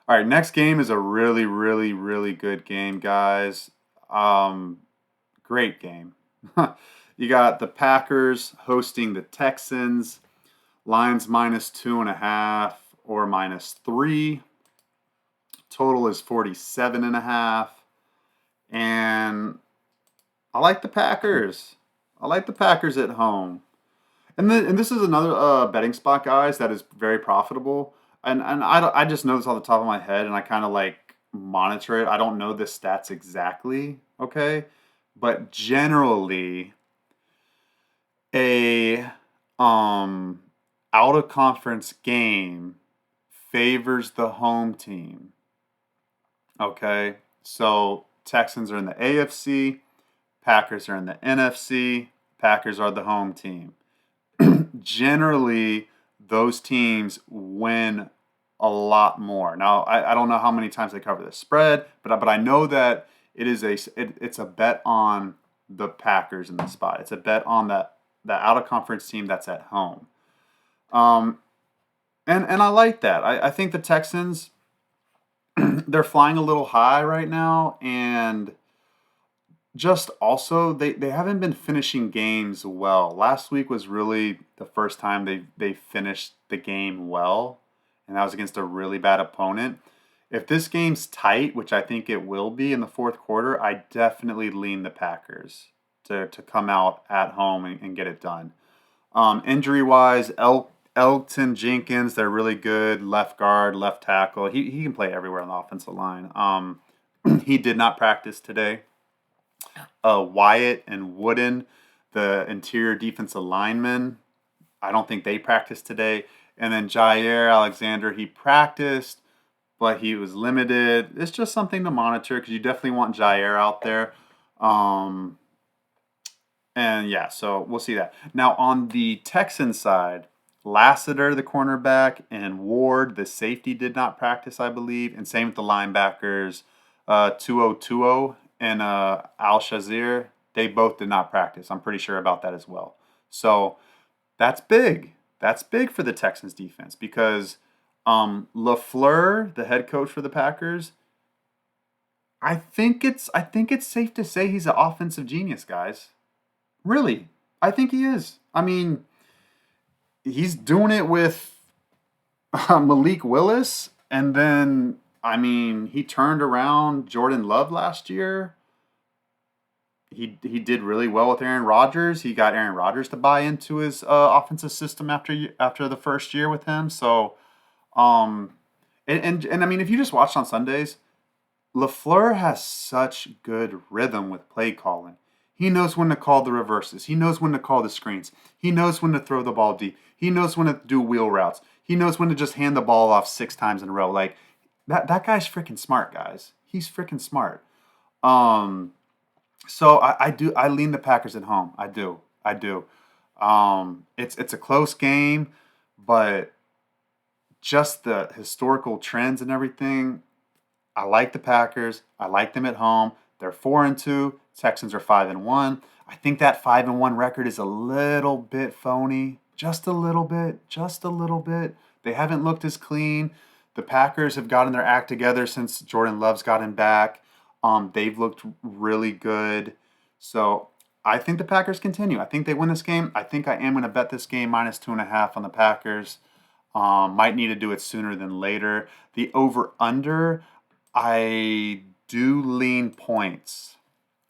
All right, next game is a really, really, really good game, guys. Great game. You got the Packers hosting the Texans. Lions -2.5 or -3. Total is 47.5. And I like the Packers. I like the Packers at home. And this is another betting spot, guys, that is very profitable. And I just know this off the top of my head, and I kind of like monitor it. I don't know the stats exactly, okay? But generally, a out of conference game favors the home team. Okay, so Texans are in the AFC, Packers are in the NFC, Packers are the home team. Generally, those teams win a lot more. Now, I don't know how many times they cover the spread, but I know that it's a bet on the Packers in the spot. It's a bet on that out of conference team that's at home. Um, and I like that. I think the Texans they're flying a little high right now, and just also they haven't been finishing games well. Last week was really the first time they finished the game well, and that was against a really bad opponent. If this game's tight, which I think it will be in the fourth quarter, I definitely lean the Packers to come out at home and get it done. Injury wise, Elton Jenkins, they're really good. Left guard, left tackle. He can play everywhere on the offensive line. He did not practice today. Wyatt and Wooden, the interior defensive linemen, I don't think they practiced today. And then Jair Alexander, he practiced, but he was limited. It's just something to monitor because you definitely want Jair out there. Um, and yeah, so we'll see that. Now on the Texan side, Lassiter, the cornerback, and Ward, the safety, did not practice, I believe. And same with the linebackers, 2020 and Al Shazir. They both did not practice. I'm pretty sure about that as well. So that's big. That's big for the Texans defense because LaFleur, the head coach for the Packers, I think it's safe to say he's an offensive genius, guys. Really, I think he is. I mean, he's doing it with Malik Willis, and then I mean he turned around Jordan Love last year. He did really well with Aaron Rodgers. He got Aaron Rodgers to buy into his offensive system after the first year with him. So, um, and I mean, if you just watched on Sundays, LaFleur has such good rhythm with play calling. He knows when to call the reverses. He knows when to call the screens. He knows when to throw the ball deep. He knows when to do wheel routes. He knows when to just hand the ball off 6 times in a row. Like that guy's freaking smart, guys. He's freaking smart. Um, so I lean the Packers at home. I do. It's a close game, but just the historical trends and everything. I like the Packers. I like them at home. They're 4-2. Texans are 5-1. I think that 5-1 record is a little bit phony. Just a little bit. Just a little bit. They haven't looked as clean. The Packers have gotten their act together since Jordan Love's gotten back. They've looked really good. So I think the Packers continue. I think they win this game. I think I am going to bet this game -2.5 on the Packers. Might need to do it sooner than later. The over under, I do lean points.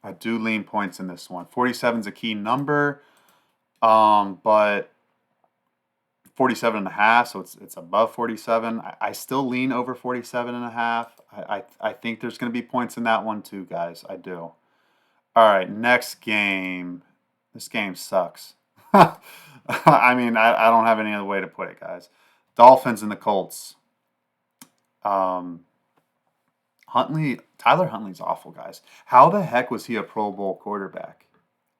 I do lean points in this one. 47 is a key number, but 47 and a half, so it's above 47. I still lean over 47 and a half. I think there's going to be points in that one too, guys. I do. All right, next game. This game sucks. I mean, I don't have any other way to put it, guys. Dolphins and the Colts. Um, Tyler Huntley's awful, guys. How the heck was he a Pro Bowl quarterback?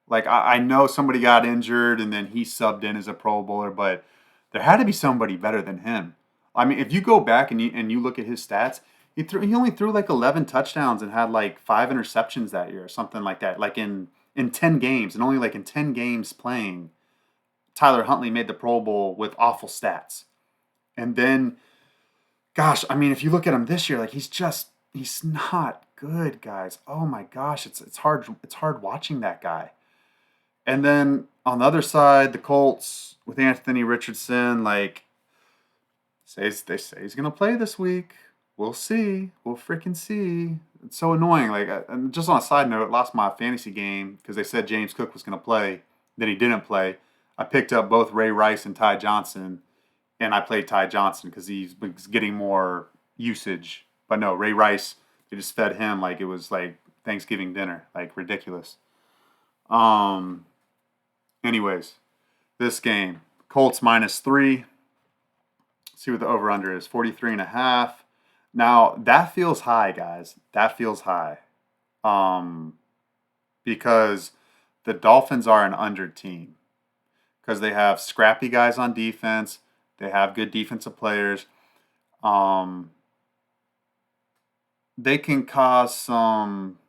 Like, I know somebody got injured and then he subbed in as a Pro Bowler, but there had to be somebody better than him. I mean, if you go back and you look at his stats, he only threw like 11 touchdowns and had like 5 interceptions that year or something like that. Like in 10 games, and only like in 10 games playing, Tyler Huntley made the Pro Bowl with awful stats. And then, gosh, I mean, if you look at him this year, like he's not good, guys. Oh my gosh, it's hard watching that guy. And then on the other side, the Colts with Anthony Richardson, like they say he's gonna play this week. We'll see. We'll freaking see. It's so annoying. Like, and just on a side note, lost my fantasy game because they said James Cook was gonna play, then he didn't play. I picked up both Ray Rice and Ty Johnson, and I played Ty Johnson because he's getting more usage. But no, Ray Rice, they just fed him like it was like Thanksgiving dinner, like ridiculous. Um. Anyways, this game, Colts -3. See what the over under is, 43 and a half. Now that feels high, guys. That feels high. Um, because the Dolphins are an under team because they have scrappy guys on defense. They have good defensive players. Um, they can cause some.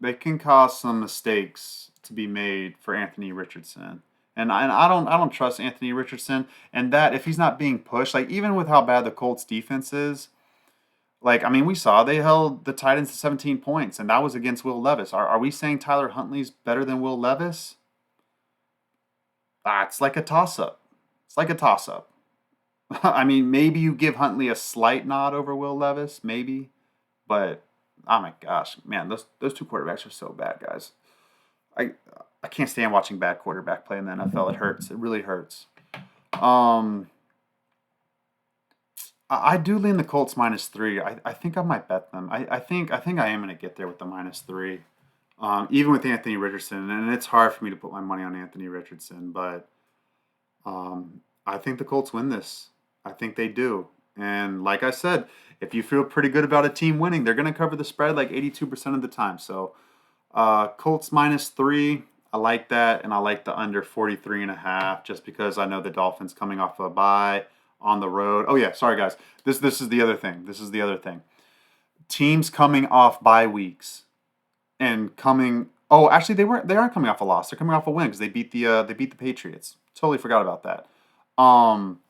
they can cause some mistakes to be made for Anthony Richardson. And I don't trust Anthony Richardson. And that if he's not being pushed, like even with how bad the Colts defense is, like I mean we saw they held the Titans to 17 points, and that was against Will Levis. Are we saying Tyler Huntley's better than Will Levis? It's like a toss up. It's like a toss up. I mean, maybe you give Huntley a slight nod over Will Levis, maybe, but oh my gosh, man, those two quarterbacks are so bad, guys. I I can't stand watching bad quarterback play in the NFL. It hurts. It really hurts. Um, I do lean the Colts -3. I think I might bet them. I think I am going to get there with the -3. Even with Anthony Richardson, and it's hard for me to put my money on Anthony Richardson, but I think the Colts win this. I think they do. And like I said, if you feel pretty good about a team winning, they're going to cover the spread like 82% of the time. So Colts -3. I like that. And I like the under 43.5 just because I know the Dolphins coming off a bye on the road. Oh, yeah. Sorry, guys. This is the other thing. This is the other thing. Teams coming off bye weeks and coming. Oh, actually, they aren't coming off a loss. They're coming off a win because they beat the Patriots. Totally forgot about that. Um,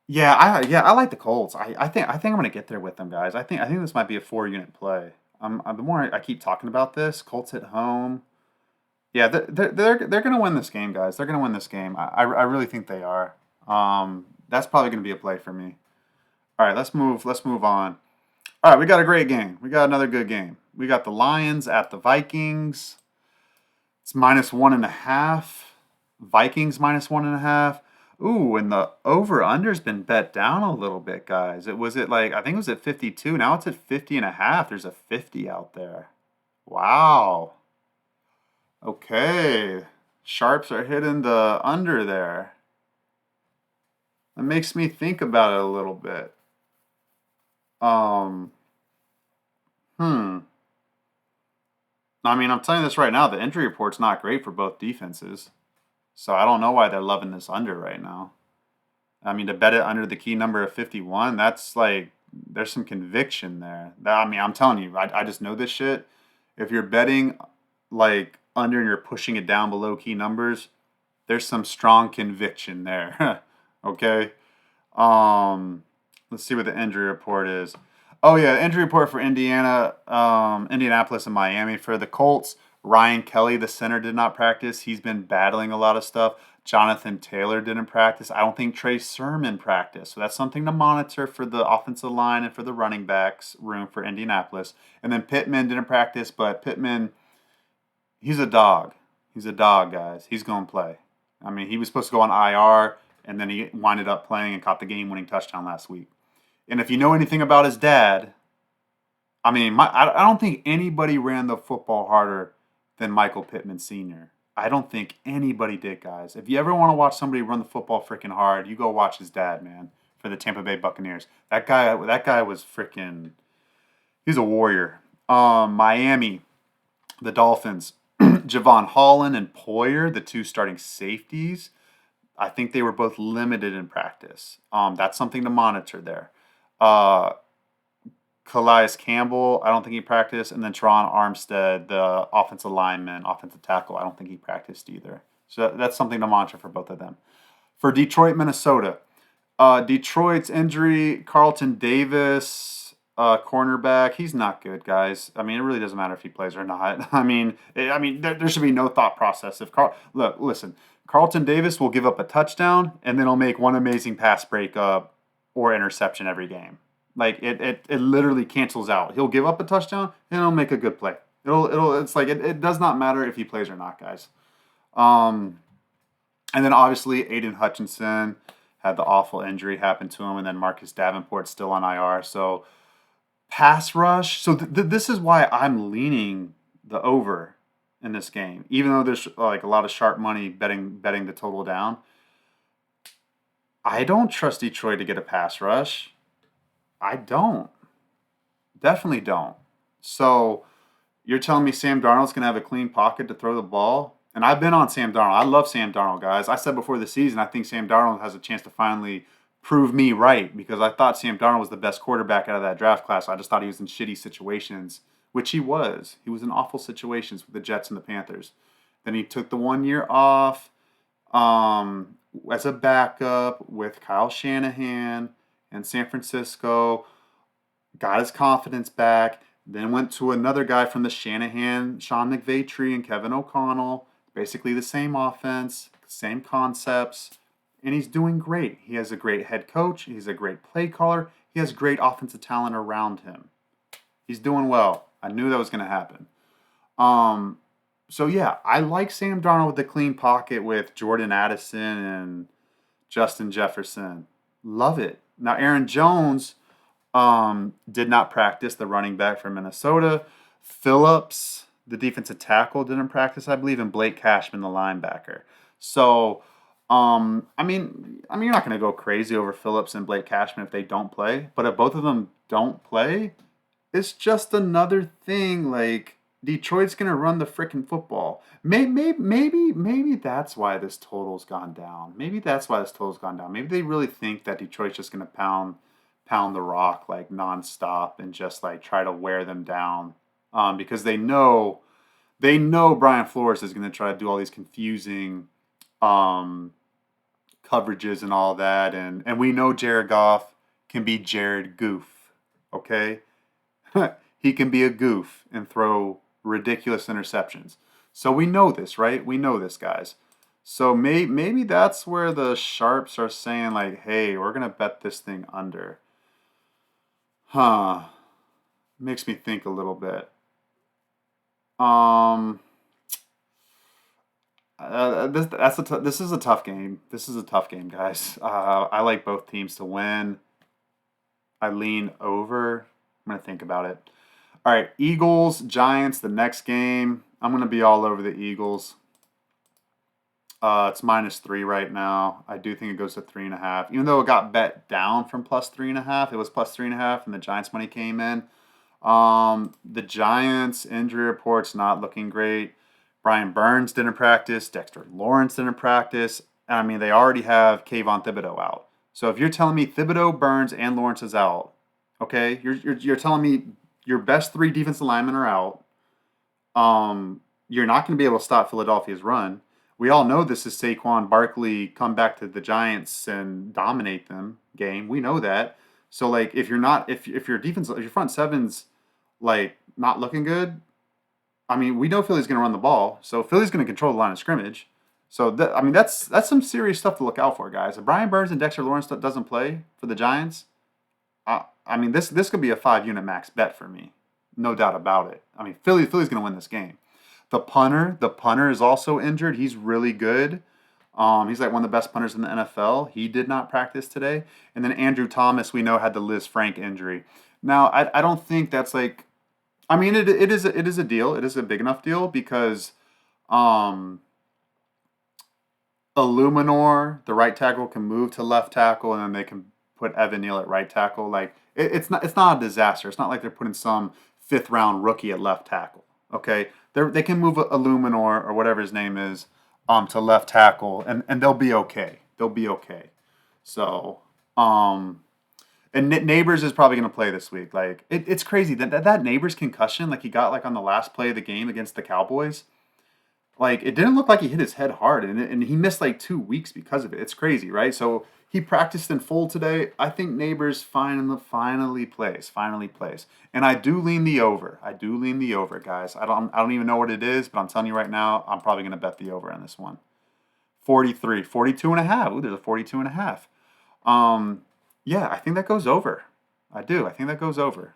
yeah, I like the Colts. I think I'm gonna get there with them, guys. I think this might be a 4 unit play. The more I keep talking about this, Colts at home. Yeah, they're gonna win this game, guys. They're gonna win this game. I really think they are. That's probably gonna be a play for me. All right, let's move on. All right, we got a great game. We got another good game. We got the Lions at the Vikings. It's -1.5. Vikings -1.5. Ooh, and the over under's been bet down a little bit, guys. It like I think it was at 52. Now it's at 50.5. There's a 50 out there. Wow. Okay. Sharps are hitting the under there. That makes me think about it a little bit. Um, hmm. I mean, I'm telling you this right now, the injury report's not great for both defenses. So I don't know why they're loving this under right now. I mean, to bet it under the key number of 51, that's like, there's some conviction there. I mean, I'm telling you, I just know this shit. If you're betting like under and you're pushing it down below key numbers, there's some strong conviction there. Okay. Um, let's see what the injury report is. Oh yeah, injury report for Indiana, Indianapolis, and Miami. For the Colts, Ryan Kelly, the center, did not practice. He's been battling a lot of stuff. Jonathan Taylor didn't practice. I don't think Trey Sermon practiced. So that's something to monitor for the offensive line and for the running backs room for Indianapolis. And then Pittman didn't practice, but Pittman, he's a dog. He's a dog, guys. He's going to play. I mean, he was supposed to go on IR, and then he winded up playing and caught the game-winning touchdown last week. And if you know anything about his dad, I mean, I don't think anybody ran the football harder than Michael Pittman Sr. I don't think anybody did, guys. If you ever want to watch somebody run the football freaking hard, you go watch his dad, man, for the Tampa Bay Buccaneers. That guy was freaking. He's a warrior. Miami, the Dolphins, Javon Holland and Poyer, the two starting safeties. I think they were both limited in practice. That's something to monitor there. Uh, Calais Campbell, I don't think he practiced, and then Teron Armstead, the offensive lineman, offensive tackle, I don't think he practiced either. So that's something to monitor for both of them. For Detroit, Minnesota, Detroit's injury, Carlton Davis, cornerback, he's not good, guys. I mean, it really doesn't matter if he plays or not. There should be no thought process. Listen, Carlton Davis will give up a touchdown, and then he'll make one amazing pass breakup or interception every game. Like it literally cancels out. He'll give up a touchdown and he'll make a good play. It does not matter if he plays or not, guys. Um, and then obviously Aiden Hutchinson had the awful injury happen to him, and then Marcus Davenport still on IR. So pass rush. So this is why I'm leaning the over in this game, even though there's like a lot of sharp money betting the total down. I don't trust Detroit to get a pass rush. I don't. Definitely don't. So you're telling me Sam Darnold's going to have a clean pocket to throw the ball? And I've been on Sam Darnold. I love Sam Darnold, guys. I said before the season, I think Sam Darnold has a chance to finally prove me right because I thought Sam Darnold was the best quarterback out of that draft class. I just thought he was in shitty situations which he was. He was in awful situations with the Jets and the Panthers. Then he took the 1 year off as a backup with Kyle Shanahan in San Francisco, got his confidence back, then went to another guy from the Shanahan, Sean McVay tree, and Kevin O'Connell. Basically the same offense, same concepts, and he's doing great. He has a great head coach. He's a great play caller. He has great offensive talent around him. He's doing well. I knew that was going to happen. Um, so yeah, I like Sam Darnold with the clean pocket with Jordan Addison and Justin Jefferson. Love it. Now Aaron Jones did not practice, the running back from Minnesota. Phillips, the defensive tackle, didn't practice, I believe, and Blake Cashman, the linebacker. So, you're not going to go crazy over Phillips and Blake Cashman if they don't play. But if both of them don't play, it's just another thing. Like Detroit's going to run the freaking football. Maybe that's why this total's gone down. Maybe that's why this total's gone down. Maybe they really think that Detroit's just going to pound the rock like nonstop and just like try to wear them down, because they know Brian Flores is going to try to do all these confusing um, coverages and all that, and we know Jared Goff can be Jared Goof, okay? He can be a goof and throw ridiculous interceptions. So we know this, right? We know this, guys. So maybe that's where the sharps are saying like, hey, we're gonna bet this thing under. Huh. Makes me think a little bit. Um, this is a tough game. This is a tough game, guys. I like both teams to win. I lean over. I'm gonna think about it. All right, Eagles, Giants, the next game. I'm gonna be all over the Eagles. It's -3 right now. I do think it goes to 3.5. Even though it got bet down from +3.5, it was +3.5, and the Giants money came in. The Giants injury report's not looking great. Brian Burns didn't practice. Dexter Lawrence didn't practice. I mean, they already have Kayvon Thibodeau out. So if you're telling me Thibodeau, Burns, and Lawrence is out, okay, you're telling me your best three defensive linemen are out. You're not going to be able to stop Philadelphia's run. We all know this is Saquon Barkley come back to the Giants and dominate them game. We know that. So like if your defense, if your front seven's like not looking good, I mean, we know Philly's going to run the ball. So Philly's going to control the line of scrimmage. So that's some serious stuff to look out for, guys. If Brian Burns and Dexter Lawrence doesn't play for the Giants, this could be a 5-unit max bet for me. No doubt about it. I mean, Philly's going to win this game. The punter is also injured. He's really good. He's like one of the best punters in the NFL. He did not practice today. And then Andrew Thomas, we know, had the Liz Frank injury. Now, I don't think that's like, I mean, it is a deal. It is a big enough deal because Illuminor, the right tackle, can move to left tackle, and then they can put Evan Neal at right tackle. Like it's not a disaster. It's not like they're putting some 5th-round rookie at left tackle. Okay, they can move Illuminor or whatever his name is to left tackle, and they'll be okay. They'll be okay. So and Neighbors is probably going to play this week. Like it's crazy that Neighbors concussion, like he got like on the last play of the game against the Cowboys. Like it didn't look like he hit his head hard, and he missed like 2 weeks because of it. It's crazy, right? So he practiced in full today. I think Neighbors finally plays, and I do lean the over. I do lean the over, guys. I don't even know what it is, but I'm telling you right now, I'm probably going to bet the over on this one. 43, 42 and a half. Ooh, there's a 42 and a half. Yeah, I think that goes over. I do. I think that goes over.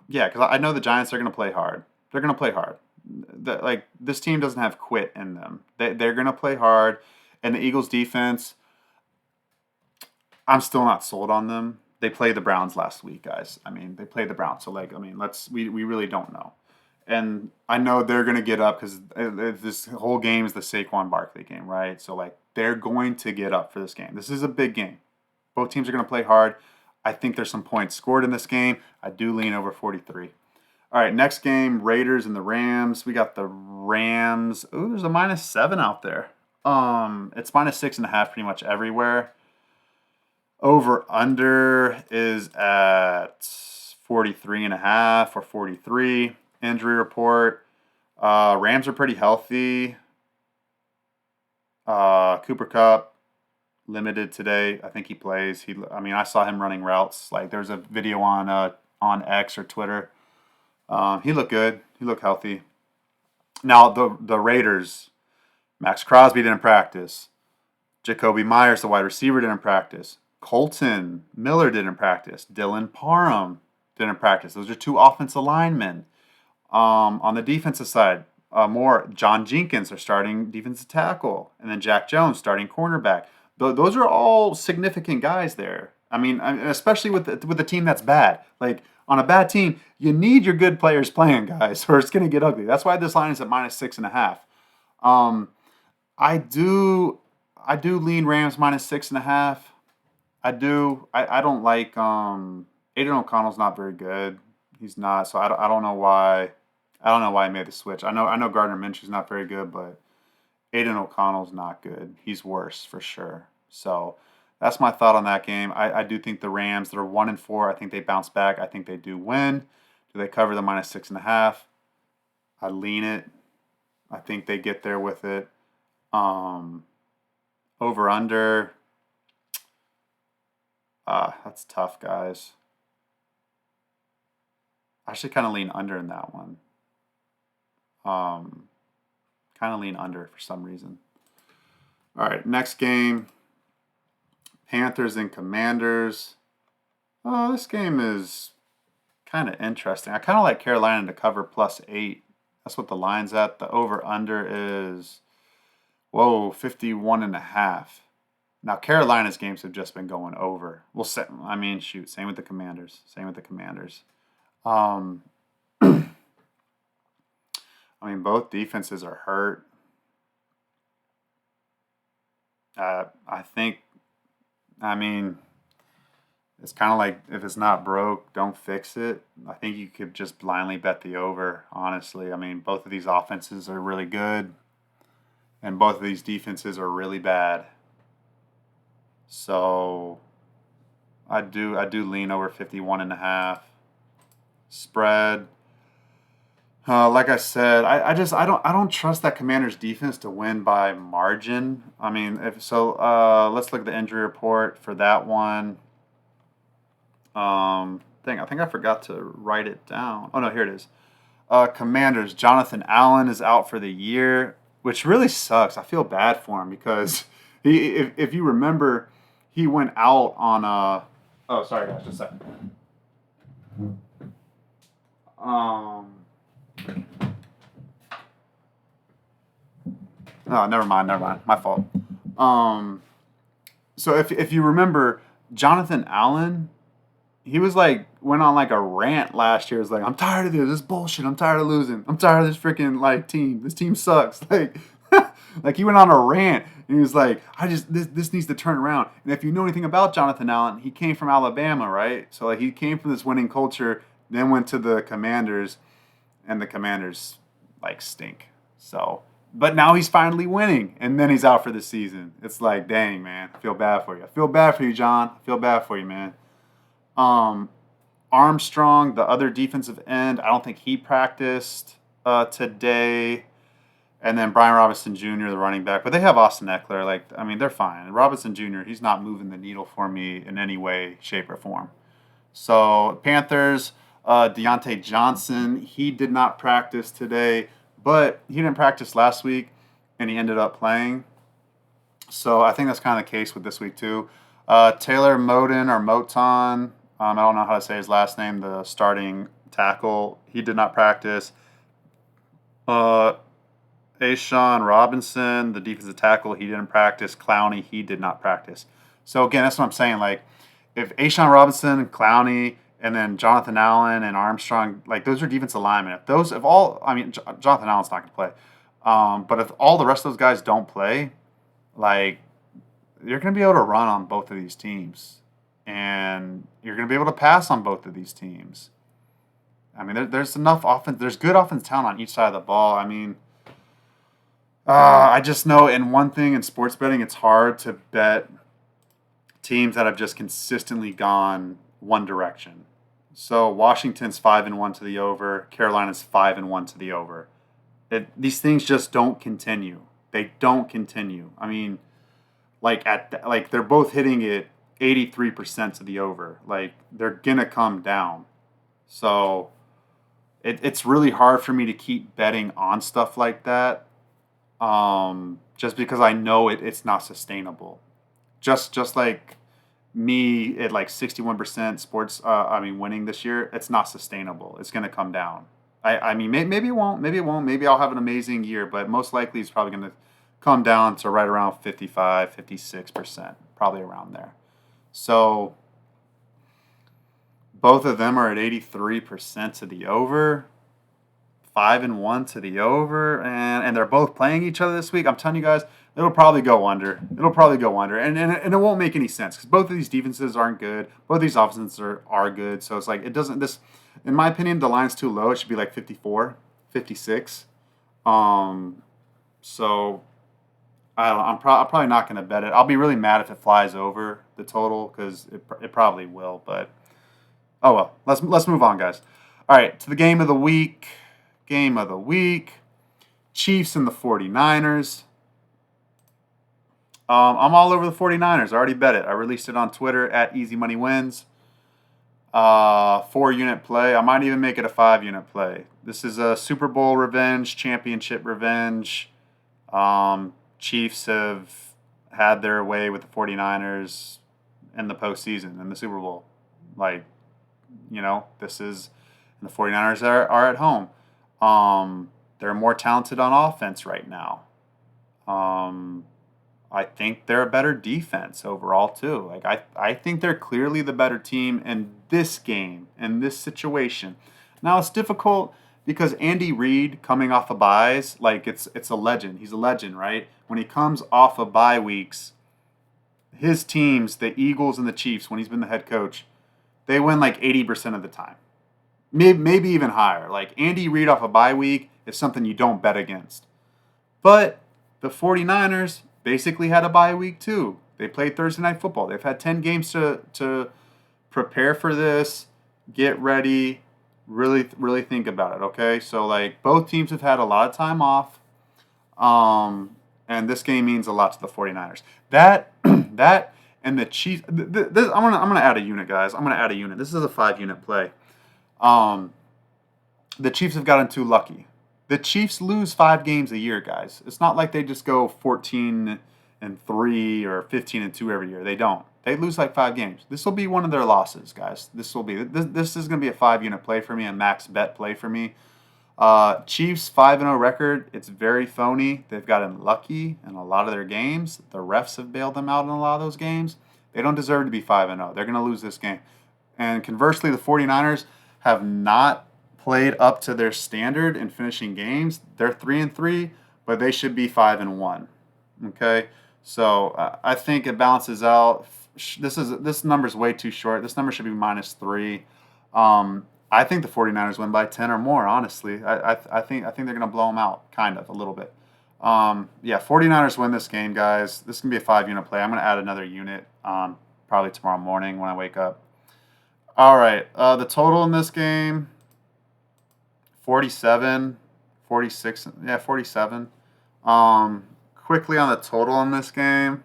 Yeah, because I know the Giants are going to play hard. They're going to play hard. Like this team doesn't have quit in them. They're going to play hard, and the Eagles defense, I'm still not sold on them. They played the Browns last week, guys. I mean, they played the Browns, so like, I mean, we really don't know. And I know they're going to get up because this whole game is the Saquon Barkley game, right? So like, they're going to get up for this game. This is a big game. Both teams are going to play hard. I think there's some points scored in this game. I do lean over 43. All right, next game, Raiders and the Rams. We got the Rams. Ooh, there's a -7 out there. It's -6.5 pretty much everywhere. Over under is at 43.5 or 43. Injury report. Rams are pretty healthy. Cooper Kupp limited today. I think he plays. I saw him running routes. Like there's a video on X or Twitter. He looked good. He looked healthy. Now the Raiders, Max Crosby didn't practice. Jacoby Myers, the wide receiver, didn't practice. Colton Miller didn't practice. Dylan Parham didn't practice. Those are two offensive linemen. On the defensive side, more John Jenkins are starting defensive tackle, and then Jack Jones starting cornerback. Those are all significant guys there. Especially with the team that's bad. Like on a bad team, you need your good players playing, guys, or it's going to get ugly. That's why this line is at -6.5. Um, I do lean Rams -6.5. I do. I don't like Aiden O'Connell's not very good. He's not. So I don't know why. I don't know why he made the switch. I know Gardner Minshew's not very good, but Aiden O'Connell's not good. He's worse for sure. So that's my thought on that game. I do think the Rams, they're 1-4. I think they bounce back. I think they do win. Do they cover the -6.5? I lean it. I think they get there with it. Over under. That's tough, guys. I should kind of lean under in that one. Kind of lean under for some reason. All right, next game. Panthers and Commanders. Oh, this game is kind of interesting. I kind of like Carolina to cover +8. That's what the line's at. The over-under is, 51.5. Now, Carolina's games have just been going over. Same with the Commanders. Both defenses are hurt. It's kind of like if it's not broke, don't fix it. I think you could just blindly bet the over, honestly. Both of these offenses are really good, and both of these defenses are really bad. So I do lean over 51.5. Spread. Like I said, I don't trust that Commanders defense to win by margin. Let's look at the injury report for that one. I think I forgot to write it down. Oh no, here it is. Commanders, Jonathan Allen is out for the year, which really sucks. I feel bad for him because if you remember, he went out on oh, sorry guys, just a second. Oh, never mind. My fault. So if you remember, Jonathan Allen, he was went on a rant last year. It was like, I'm tired of this bullshit. I'm tired of losing. I'm tired of this freaking team. This team sucks. He went on a rant and he was like, this needs to turn around. And if you know anything about Jonathan Allen, he came from Alabama, right? So he came from this winning culture, then went to the Commanders, and the Commanders stink. So, but now he's finally winning, and then he's out for the season. It's like, dang, man, I feel bad for you. I feel bad for you, John. I feel bad for you, man. Armstrong, the other defensive end, I don't think he practiced today. And then Brian Robinson Jr., the running back. But they have Austin Eckler. They're fine. Robinson Jr., he's not moving the needle for me in any way, shape, or form. So, Panthers, Deontay Johnson, he did not practice today, but he didn't practice last week, and he ended up playing. So, I think that's kind of the case with this week, too. Taylor Moton or Moton, I don't know how to say his last name, the starting tackle, he did not practice. Ashawn Robinson, the defensive tackle, he didn't practice. Clowney, he did not practice. So, again, that's what I'm saying. If Ashawn Robinson, Clowney, and then Jonathan Allen and Armstrong, those are defensive linemen. Jonathan Allen's not going to play. But if all the rest of those guys don't play, you're going to be able to run on both of these teams. And you're going to be able to pass on both of these teams. There's enough offense. There's good offensive talent on each side of the ball. I just know in one thing in sports betting, it's hard to bet teams that have just consistently gone one direction. So Washington's 5-1 to the over. Carolina's 5-1 to the over. These things just don't continue. They don't continue. I mean, like they're both hitting it 83% to the over. Like they're gonna come down. So it's really hard for me to keep betting on stuff like that. Just because I know it's not sustainable. Just like me at like 61% sports, winning this year, it's not sustainable. It's going to come down. I mean, maybe it won't. Maybe it won't. Maybe I'll have an amazing year, but most likely it's probably going to come down to right around 55, 56%, probably around there. So both of them are at 83% to the over. 5-1 to the over, and they're both playing each other this week. I'm telling you guys, it'll probably go under. It'll probably go under, and it won't make any sense because both of these defenses aren't good. Both of these offenses are good. So it's like it doesn't. This, in my opinion, the line's too low. It should be like 54, 56. So I'm probably not going to bet it. I'll be really mad if it flies over the total because it probably will. But oh well. Let's move on, guys. All right, to the game of the week. Game of the week, Chiefs and the 49ers. I'm all over the 49ers. I already bet it. I released it on Twitter at Easy Money Wins. 4-unit play. I might even make it a 5-unit play. This is a Super Bowl revenge, championship revenge. Chiefs have had their way with the 49ers in the postseason, in the Super Bowl. This is, and the 49ers are at home. They're more talented on offense right now. I think they're a better defense overall too. I think they're clearly the better team in this game, in this situation. Now it's difficult because Andy Reid coming off of buys, it's a legend. He's a legend, right? When he comes off of bye weeks, his teams, the Eagles and the Chiefs, when he's been the head coach, they win like 80% of the time. Maybe even higher. Like Andy Reid off a bye week is something you don't bet against. But the 49ers basically had a bye week too. They played Thursday Night Football. They've had 10 games to prepare for this, get ready, really, really think about it, okay? So, both teams have had a lot of time off, and this game means a lot to the 49ers. That and the Chiefs, I'm gonna add a unit, guys. I'm gonna add a unit. This is a 5-unit play. The Chiefs have gotten too lucky. The Chiefs lose 5 games a year, guys. It's not like they just go 14-3 or 15-2 every year. They don't. They lose 5 games. This will be one of their losses, guys. This is going to be a 5-unit play for me, a max bet play for me. Chiefs 5-0 record. It's very phony. They've gotten lucky in a lot of their games. The refs have bailed them out in a lot of those games. They don't deserve to be 5-0. They're going to lose this game. And conversely, the 49ers have not played up to their standard in finishing games. They're 3-3, but they should be 5-1. Okay, so I think it balances out. This number's way too short. This number should be -3. I think the 49ers win by 10 or more. Honestly, I think they're gonna blow them out, kind of a little bit. 49ers win this game, guys. This can be a 5-unit play. I'm gonna add another unit probably tomorrow morning when I wake up. All right, the total in this game, 47, 46, 47. Quickly on the total in this game,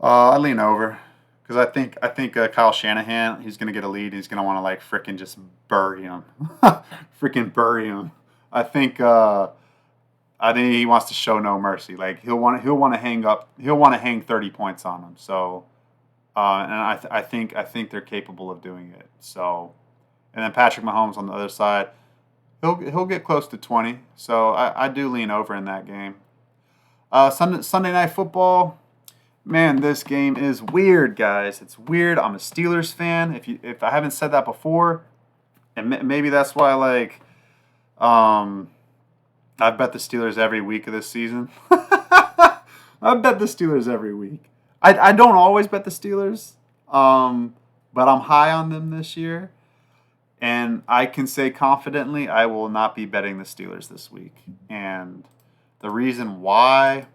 I lean over because I think Kyle Shanahan, he's gonna get a lead. He's gonna want to freaking just bury him, freaking bury him. I think he wants to show no mercy. He'll want to hang 30 points on him. So. And I think they're capable of doing it. So, and then Patrick Mahomes on the other side, he'll get close to 20. So I do lean over in that game. Sunday Night Football, man, this game is weird, guys. It's weird. I'm a Steelers fan. If I haven't said that before, and maybe that's why I've bet the Steelers every week of this season. I've bet the Steelers every week. I don't always bet the Steelers, but I'm high on them this year. And I can say confidently I will not be betting the Steelers this week. And the reason why,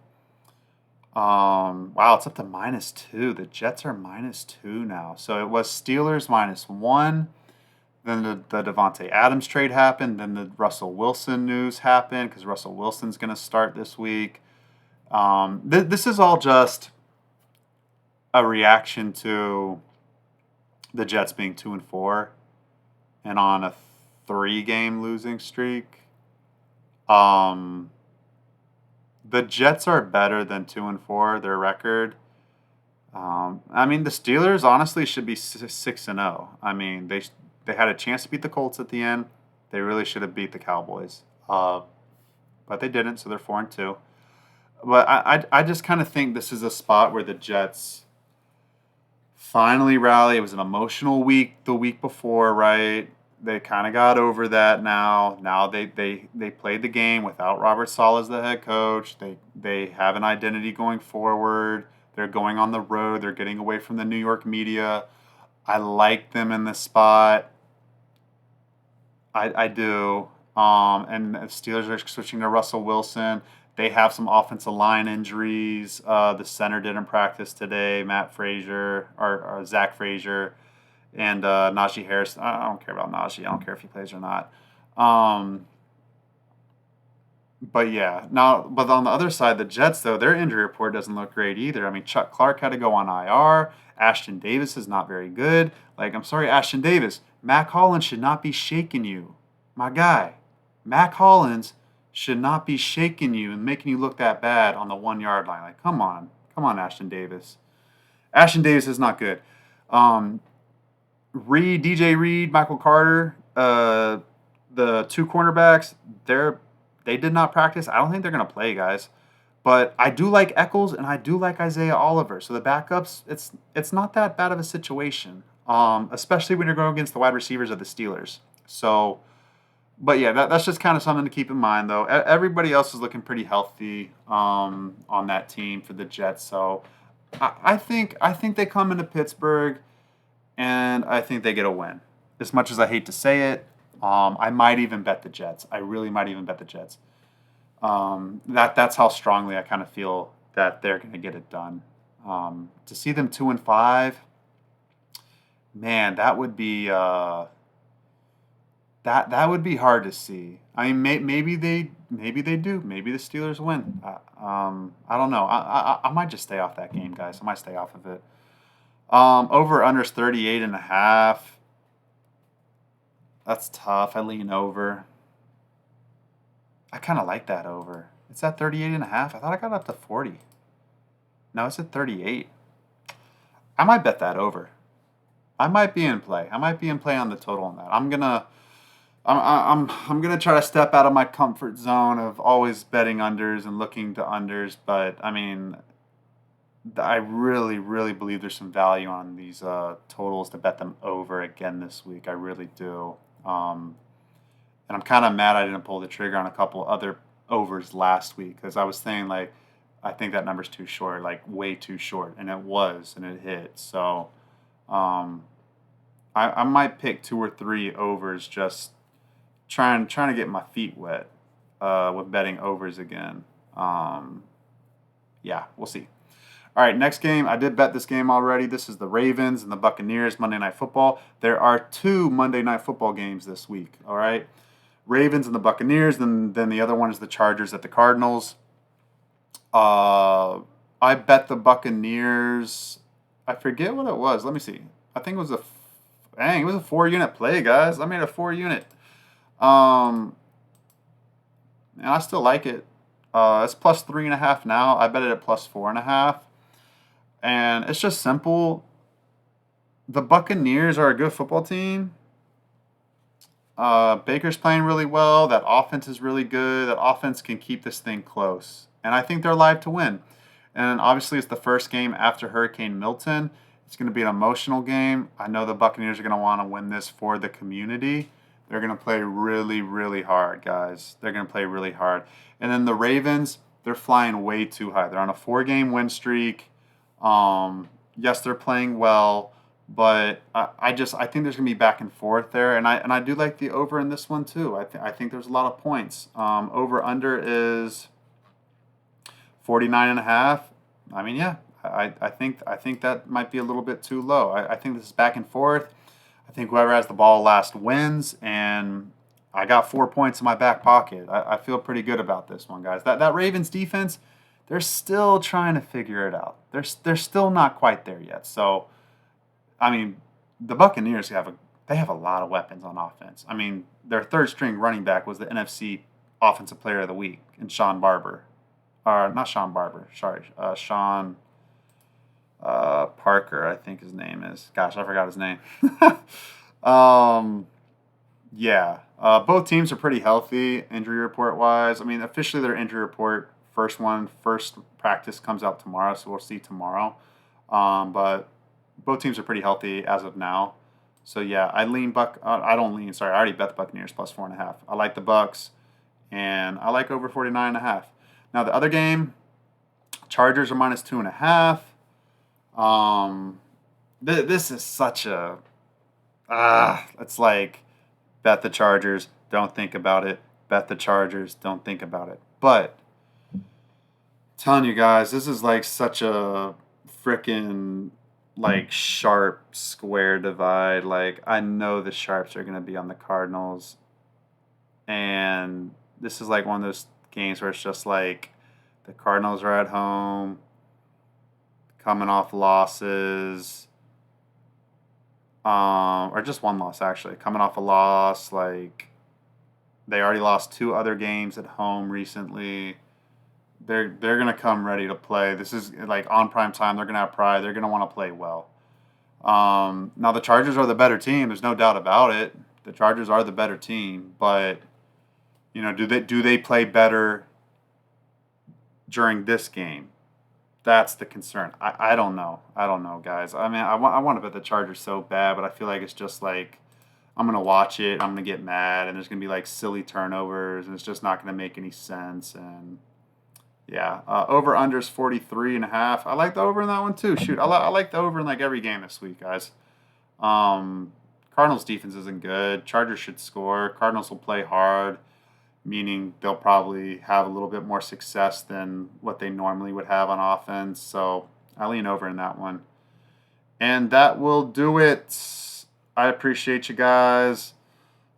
Wow, it's up to -2. The Jets are -2 now. So it was Steelers -1. Then the Devontae Adams trade happened. Then the Russell Wilson news happened because Russell Wilson's going to start this week. This is all just a reaction to the Jets being 2-4 and on a 3-game losing streak. Um, the Jets are better than 2-4. Their record. I mean, the Steelers honestly should be 6-0. I mean, they had a chance to beat the Colts at the end. They really should have beat the Cowboys, but they didn't. So they're 4-2. But I just kind of think this is a spot where the Jets finally rally. It was an emotional week the week before, right? They kind of got over that now. Now they played the game without Robert Saleh as the head coach. They have an identity going forward. They're going on the road. They're getting away from the New York media. I like them in this spot. I do. And the Steelers are switching to Russell Wilson. They have some offensive line injuries. The center didn't practice today. Matt Frazier or Zach Frazier and Najee Harris. I don't care about Najee. I don't care if he plays or not. But yeah, but on the other side, the Jets though, their injury report doesn't look great either. I mean, Chuck Clark had to go on IR. Ashton Davis is not very good. Like, I'm sorry, Ashton Davis. Mac Hollins should not be shaking you, my guy. Mac Hollins should not be shaking you and making you look that bad on the 1 yard line. Like, come on, Ashton Davis. Ashton Davis is not good. DJ Reed, Michael Carter, the two cornerbacks, they did not practice. I don't think they're going to play, guys. But I do like Eccles and I do like Isaiah Oliver. So the backups, it's not that bad of a situation, especially when you're going against the wide receivers of the Steelers. So, but yeah, that's just kind of something to keep in mind, though. Everybody else is looking pretty healthy on that team for the Jets. So I think they come into Pittsburgh and I think they get a win. As much as I hate to say it, I might even bet the Jets. I really might even bet the Jets. That's how strongly I kind of feel that they're going to get it done. To see them 2-5, man, that would be that would be hard to see. I mean, maybe they do. Maybe the Steelers win. I don't know. I might just stay off that game, guys. I might stay off of it. Over under 38.5. That's tough. I lean over. I kind of like that over. It's at 38.5. I thought I got up to 40. No, it's at 38. I might bet that over. I might be in play. I might be in play on the total on that. I'm gonna try to step out of my comfort zone of always betting unders and looking to unders, but I mean, I really, really believe there's some value on these totals to bet them over again this week. I really do. And I'm kind of mad I didn't pull the trigger on a couple other overs last week because I was saying, like, I think that number's too short, like way too short, and it was, and it hit. So I might pick 2 or 3 overs, just trying to get my feet wet with betting overs again. Yeah, we'll see. All right, next game. I did bet this game already. This is the Ravens and the Buccaneers Monday Night Football. There are 2 Monday Night Football games this week. All right, Ravens and the Buccaneers. Then the other one is the Chargers at the Cardinals. I bet the Buccaneers. I forget what it was. Let me see. I think it was it was a 4-unit play, guys. I made a 4-unit. And I still like it. It's plus 3.5 now. I bet it at plus 4.5. And it's just simple. The Buccaneers are a good football team. Baker's playing really well. That offense is really good. That offense can keep this thing close. And I think they're live to win. And obviously, it's the first game after Hurricane Milton. It's going to be an emotional game. I know the Buccaneers are going to want to win this for the community. They're going to play really, really hard, guys. They're going to play really hard. And then the Ravens, they're flying way too high. They're on a 4-game win streak. Yes, they're playing well, but I think there's going to be back and forth there. And I do like the over in this one too. I think there's a lot of points. Over under is 49.5. I mean, yeah, I think that might be a little bit too low. I think this is back and forth. I think whoever has the ball last wins, and I got 4 points in my back pocket. I feel pretty good about this one, guys. That Ravens defense, they're still trying to figure it out. They're still not quite there yet. So, I mean, the Buccaneers they have a lot of weapons on offense. I mean, their third string running back was the NFC Offensive Player of the Week, and Sean Barber, or not Sean Barber, sorry, Sean Parker, I think his name is. Gosh, I forgot his name. um, yeah, both teams are pretty healthy injury report wise. I mean, officially their injury report first practice comes out tomorrow, so we'll see tomorrow. But both teams are pretty healthy as of now. So yeah, I lean Buck. I don't lean. Sorry, I already bet the Buccaneers plus 4.5. I like the Bucks, and I like over 49.5. Now the other game, Chargers are minus 2.5. This is such a it's like bet the Chargers, don't think about it. Bet the Chargers, don't think about it. But telling you guys, this is like such a freaking like sharp square divide. Like I know the sharps are gonna be on the Cardinals, and this is like one of those games where it's just like the Cardinals are at home, coming off losses, or just one loss actually, coming off a loss. Like they already lost two other games at home recently. They're gonna come ready to play. This is like on prime time. They're gonna have pride. They're gonna want to play well. Now the Chargers are the better team. There's no doubt about it. The Chargers are the better team, but do they play better during this game? That's the concern. I don't know. I don't know, guys. I mean, I want to bet the Chargers so bad, but I feel like it's just like I'm gonna watch it. I'm gonna get mad, and there's gonna be like silly turnovers, and it's just not gonna make any sense. And yeah, over unders 43.5. I like the over in that one too. Shoot, I like the over in like every game this week, guys. Cardinals defense isn't good. Chargers should score. Cardinals will play hard, meaning they'll probably have a little bit more success than what they normally would have on offense. So I lean over in that one. And that will do it. I appreciate you guys.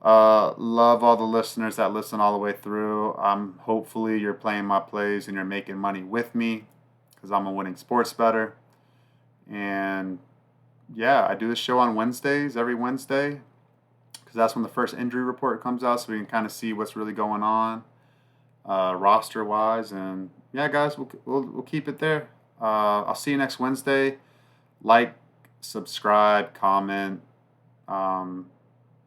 Love all the listeners that listen all the way through. Hopefully you're playing my plays and you're making money with me because I'm a winning sports bettor. And yeah, I do this show on Wednesdays, every Wednesday, because that's when the first injury report comes out, so we can kind of see what's really going on roster wise. And yeah, guys, we'll keep it there. I'll see you next Wednesday. Like, subscribe, comment.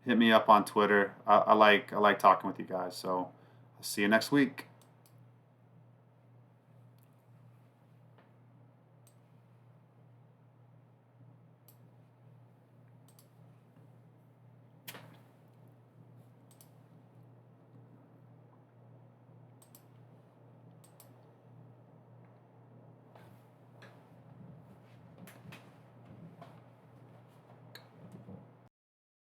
Hit me up on Twitter. I like talking with you guys. So I'll see you next week.